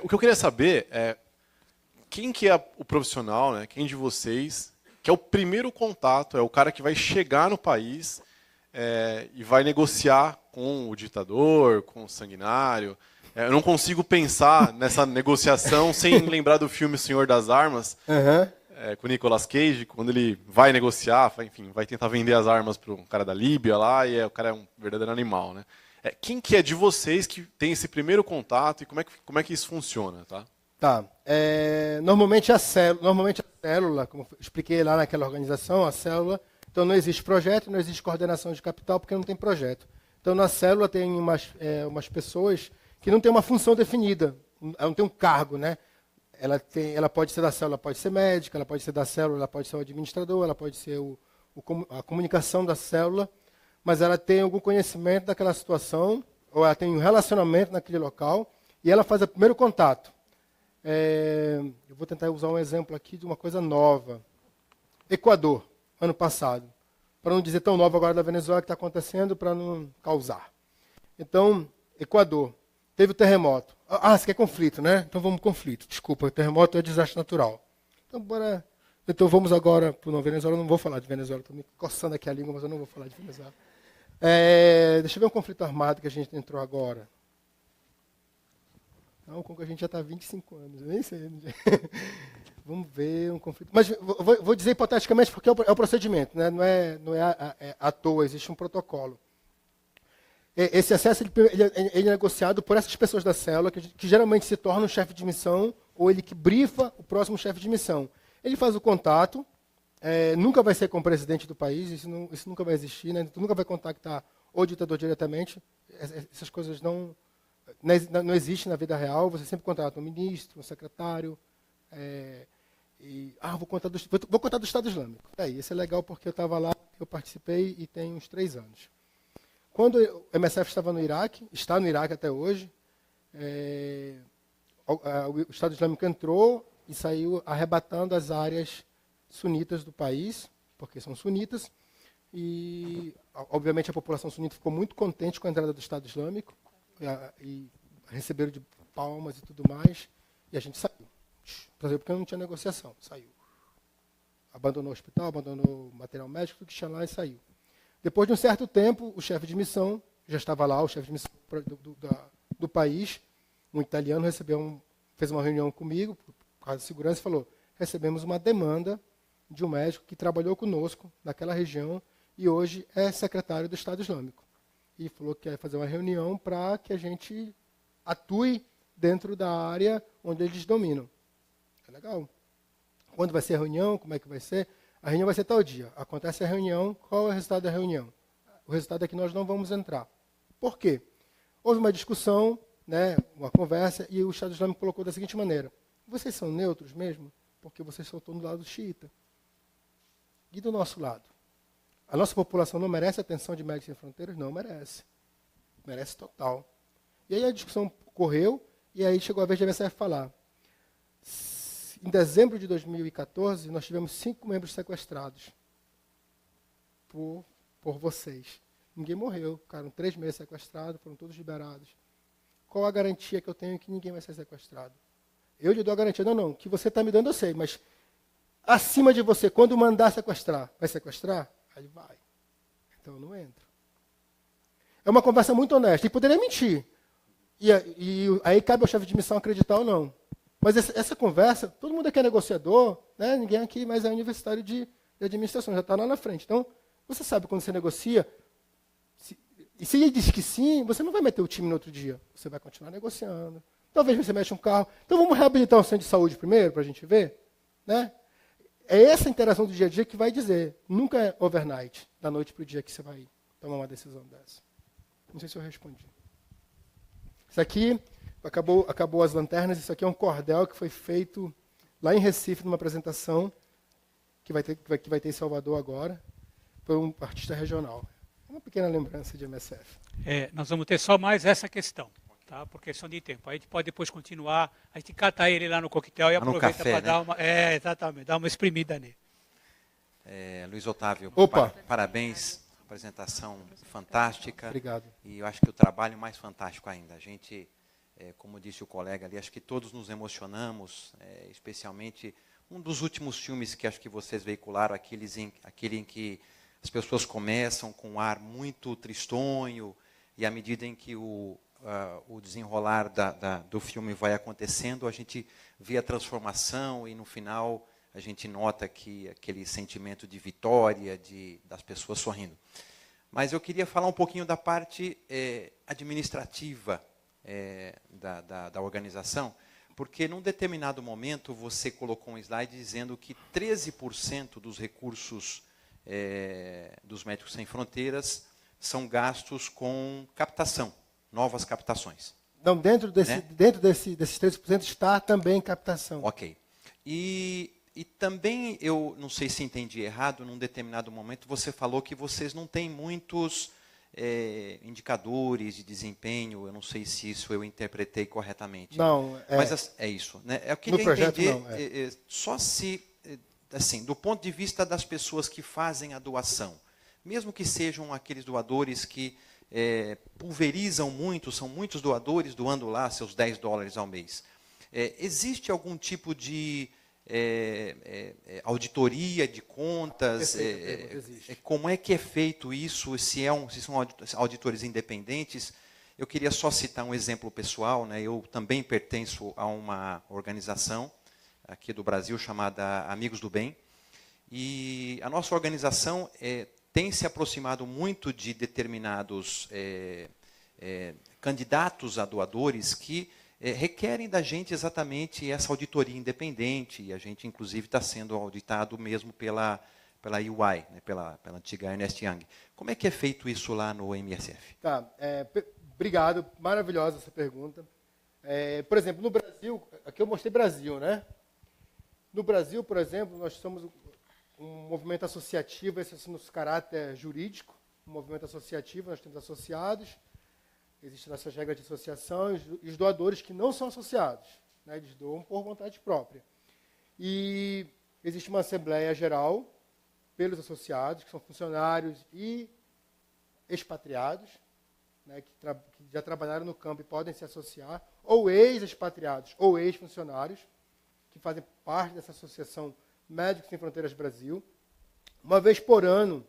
O que eu queria saber é quem que é o profissional, né, quem de vocês, que é o primeiro contato, é o cara que vai chegar no país e vai negociar com o ditador, com o sanguinário. Eu não consigo pensar nessa negociação sem lembrar do filme O Senhor das Armas, com o Nicolas Cage, quando ele vai negociar, enfim, vai tentar vender as armas para o cara da Líbia lá, e o cara é um verdadeiro animal, né? Quem que é de vocês que tem esse primeiro contato e como é que isso funciona, tá? Tá. Normalmente a célula, como eu expliquei lá naquela organização, a célula, então não existe projeto, não existe coordenação de capital porque não tem projeto. Então na célula tem umas pessoas que não têm uma função definida, ela não tem um cargo, né? Ela pode ser da célula, pode ser médica, ela pode ser da célula, ela pode ser o administrador, ela pode ser a comunicação da célula, mas ela tem algum conhecimento daquela situação, ou ela tem um relacionamento naquele local, e ela faz o primeiro contato. Eu vou tentar usar um exemplo aqui de uma coisa nova. Equador, ano passado. Para não dizer tão nova agora da Venezuela que está acontecendo, para não causar. Então, Equador, teve o terremoto. Você quer conflito, né? Então vamos conflito. Desculpa, o terremoto é desastre natural. Então vamos agora para o Venezuela. Eu não vou falar de Venezuela, estou me coçando aqui a língua, mas eu não vou falar de Venezuela. Deixa eu ver um conflito armado que a gente entrou agora. Não, com que a gente já está há 25 anos, eu nem sei. Vamos ver um conflito. Mas vou dizer hipoteticamente porque é o procedimento, né? Não é à toa, existe um protocolo. Esse acesso ele é negociado por essas pessoas da célula, que geralmente se tornam chefe de missão, ou ele que brifa o próximo chefe de missão. Ele faz o contato, nunca vai ser com o presidente do país, isso nunca vai existir, né? Tu nunca vai contactar o ditador diretamente, essas coisas não existem na vida real, você sempre contrata um ministro, um secretário, vou contar do Estado Islâmico. Isso é legal porque eu estava lá, eu participei e tem uns 3 anos. Quando o MSF estava no Iraque, está no Iraque até hoje, o Estado Islâmico entrou e saiu arrebatando as áreas sunitas do país, porque são sunitas, e obviamente a população sunita ficou muito contente com a entrada do Estado Islâmico, e receberam de palmas e tudo mais, e a gente saiu. Porque não tinha negociação, saiu. Abandonou o hospital, abandonou o material médico, tudo que tinha lá e saiu. Depois de um certo tempo, o chefe de missão, já estava lá, o chefe de missão do país, um italiano, fez uma reunião comigo, por causa de segurança, e falou, recebemos uma demanda de um médico que trabalhou conosco naquela região e hoje é secretário do Estado Islâmico. E falou que quer fazer uma reunião para que a gente atue dentro da área onde eles dominam. É legal. Quando vai ser a reunião? Como é que vai ser? A reunião vai ser tal dia. Acontece a reunião. Qual é o resultado da reunião? O resultado é que nós não vamos entrar. Por quê? Houve uma discussão, né, uma conversa, e o Estado Islâmico colocou da seguinte maneira. Vocês são neutros mesmo? Porque vocês só estão do lado xiita. E do nosso lado? A nossa população não merece atenção de Médicos Sem Fronteiras? Não merece. Merece total. E aí a discussão correu, e aí chegou a vez de MSF falar. Em dezembro de 2014, nós tivemos 5 membros sequestrados por vocês. Ninguém morreu, ficaram 3 meses sequestrados, foram todos liberados. Qual a garantia que eu tenho que ninguém vai ser sequestrado? Eu lhe dou a garantia, não, que você está me dando eu sei, mas acima de você, quando mandar sequestrar, vai sequestrar? Aí vai. Então eu não entro. É uma conversa muito honesta, e poderia mentir. E aí cabe ao chefe de missão acreditar ou não. Mas essa conversa, todo mundo aqui é negociador, né? Ninguém aqui mais é universitário de administração, já está lá na frente. Então, você sabe quando você negocia, e se ele diz que sim, você não vai meter o time no outro dia. Você vai continuar negociando. Talvez você mexa um carro. Então, vamos reabilitar um centro de saúde primeiro, para a gente ver? Né? É essa interação do dia a dia que vai dizer. Nunca é overnight, da noite para o dia que você vai tomar uma decisão dessa. Não sei se eu respondi. Isso aqui, acabou as lanternas, isso aqui é um cordel que foi feito lá em Recife, numa apresentação que vai ter em Salvador agora, por um artista regional. Uma pequena lembrança de MSF. Nós vamos ter só mais essa questão, tá? Por questão de tempo. A gente pode depois continuar, a gente cata ele lá no coquetel e aproveita para dar uma... exatamente, dar uma exprimida nele. Luiz Otávio, Opa. Parabéns, apresentação fantástica. Obrigado. E eu acho que o trabalho mais fantástico ainda. A gente, como disse o colega ali, acho que todos nos emocionamos, especialmente um dos últimos filmes que acho que vocês veicularam, aquele em que as pessoas começam com um ar muito tristonho, e à medida em que o desenrolar do filme vai acontecendo, a gente vê a transformação e, no final, a gente nota que aquele sentimento de vitória, das pessoas sorrindo. Mas eu queria falar um pouquinho da parte administrativa da organização, porque, num determinado momento, você colocou um slide dizendo que 13% dos recursos dos Médicos Sem Fronteiras são gastos com captação, novas captações. Não, dentro desses 13% está também captação. Ok. E também, eu não sei se entendi errado, num determinado momento você falou que vocês não têm muitos indicadores de desempenho. Eu não sei se isso eu interpretei corretamente. Não, mas é isso, né? Eu queria entender só se, assim, do ponto de vista das pessoas que fazem a doação, mesmo que sejam aqueles doadores que pulverizam muito, são muitos doadores doando lá seus $10 ao mês. Existe algum tipo de auditoria de contas? Como é que é feito isso? Se são auditores independentes? Eu queria só citar um exemplo pessoal, né? Eu também pertenço a uma organização aqui do Brasil chamada Amigos do Bem, e a nossa organização tem se aproximado muito de determinados candidatos a doadores que requerem da gente exatamente essa auditoria independente, e a gente, inclusive, está sendo auditado mesmo pela UI, né, pela antiga Ernst Young. Como é que é feito isso lá no MSF? Tá, obrigado, maravilhosa essa pergunta. Por exemplo, no Brasil, aqui eu mostrei Brasil, né? No Brasil, por exemplo, nós somos um movimento associativo, esse é o nosso caráter jurídico, um movimento associativo, nós temos associados, existem nossas regras de associação, e os doadores que não são associados, né, eles doam por vontade própria. E existe uma assembleia geral pelos associados, que são funcionários e expatriados, né, que já trabalharam no campo e podem se associar, ou ex-expatriados ou ex-funcionários, que fazem parte dessa associação Médicos Sem Fronteiras Brasil. Uma vez por ano,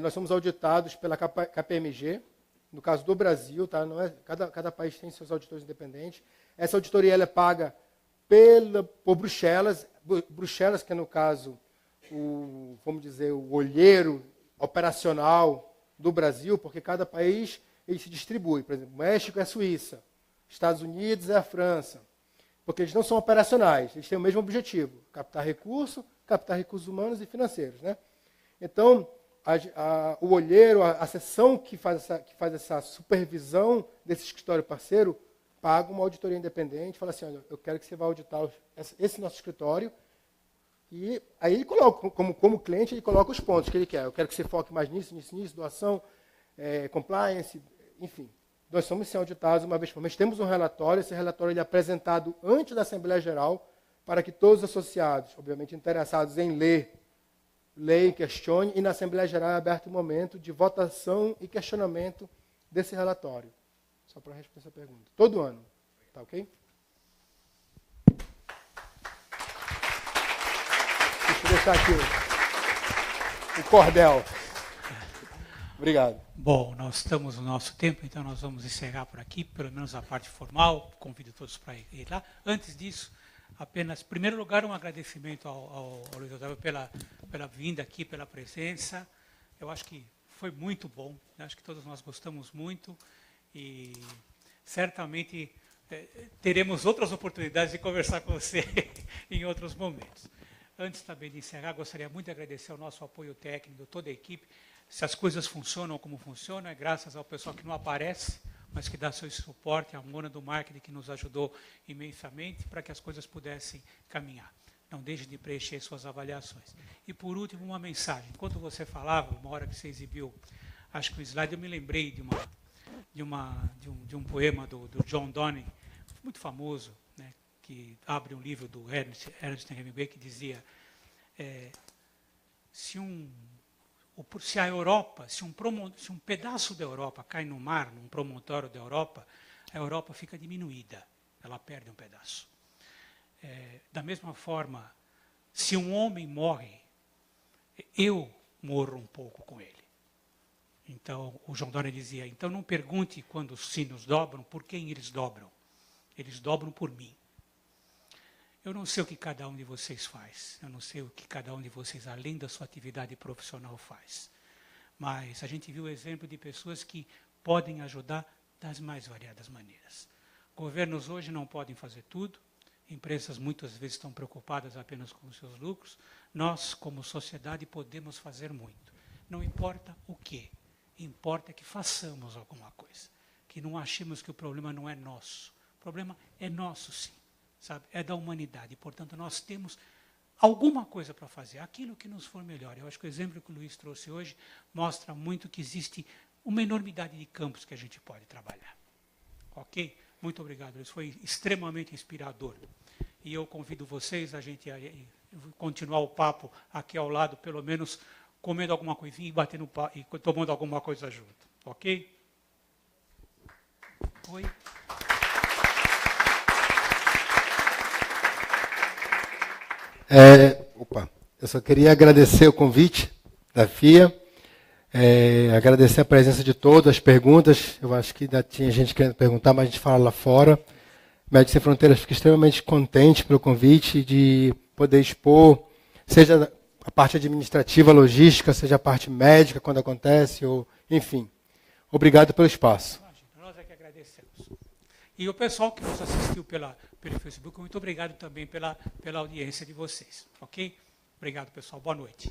nós somos auditados pela KPMG, no caso do Brasil, tá? Não cada país tem seus auditores independentes. Essa auditoria ela é paga por Bruxelas, que é, no caso, vamos dizer, o olheiro operacional do Brasil, porque cada país ele se distribui. Por exemplo, México é a Suíça, Estados Unidos é a França, porque eles não são operacionais, eles têm o mesmo objetivo, captar recursos humanos e financeiros, né? Então, o olheiro, a seção que faz essa supervisão desse escritório parceiro, paga uma auditoria independente, fala assim, olha, eu quero que você vá auditar esse nosso escritório, e aí ele coloca, como cliente, ele coloca os pontos que ele quer. Eu quero que você foque mais nisso, doação, compliance, enfim. Nós somos sim auditados uma vez por mês. Temos um relatório, esse relatório ele é apresentado antes da Assembleia Geral, para que todos os associados, obviamente interessados em ler, leia e questione, e na Assembleia Geral é aberto um momento de votação e questionamento desse relatório. Só para responder essa pergunta. Todo ano. Tá ok? Deixa eu deixar aqui o cordel. Obrigado. Bom, nós estamos no nosso tempo, então nós vamos encerrar por aqui, pelo menos a parte formal. Convido todos para ir lá. Antes disso, apenas, em primeiro lugar, um agradecimento ao Luiz Otávio pela vinda aqui, pela presença. Eu acho que foi muito bom, acho que todos nós gostamos muito e certamente teremos outras oportunidades de conversar com você em outros momentos. Antes também de encerrar, gostaria muito de agradecer ao nosso apoio técnico, toda a equipe. Se as coisas funcionam como funcionam, é graças ao pessoal que não aparece, mas que dá seu suporte, a Mona do Marketing, que nos ajudou imensamente para que as coisas pudessem caminhar. Não deixe de preencher suas avaliações. E, por último, uma mensagem. Enquanto você falava, uma hora que você exibiu, acho que o slide, eu me lembrei de um poema do John Donne, muito famoso, né, que abre um livro do Ernest Hemingway, que dizia, se a Europa, se um pedaço da Europa cai no mar, num promontório da Europa, a Europa fica diminuída, ela perde um pedaço. Da mesma forma, se um homem morre, eu morro um pouco com ele. Então, o João Dória dizia, então não pergunte quando os sinos dobram, por quem eles dobram. Eles dobram por mim. Eu não sei o que cada um de vocês faz. Eu não sei o que cada um de vocês, além da sua atividade profissional, faz. Mas a gente viu o exemplo de pessoas que podem ajudar das mais variadas maneiras. Governos hoje não podem fazer tudo. Empresas muitas vezes estão preocupadas apenas com os seus lucros. Nós, como sociedade, podemos fazer muito. Não importa o quê. Importa que façamos alguma coisa. Que não achemos que o problema não é nosso. O problema é nosso, sim. Sabe? É da humanidade. Portanto, nós temos alguma coisa para fazer. Aquilo que nos for melhor. Eu acho que o exemplo que o Luiz trouxe hoje mostra muito que existe uma enormidade de campos que a gente pode trabalhar. Ok? Muito obrigado, isso foi extremamente inspirador. E eu convido vocês a gente a continuar o papo aqui ao lado, pelo menos comendo alguma coisinha e batendo papo e tomando alguma coisa junto. Ok? Oi? Eu só queria agradecer o convite da FIA, agradecer a presença de todos, as perguntas. Eu acho que ainda tinha gente querendo perguntar, mas a gente fala lá fora. Médicos Sem Fronteiras fica extremamente contente pelo convite de poder expor, seja a parte administrativa, logística, seja a parte médica, quando acontece, ou enfim. Obrigado pelo espaço. Nós é que agradecemos. E o pessoal que nos assistiu pelo Facebook, muito obrigado também pela audiência de vocês. Ok? Obrigado, pessoal. Boa noite.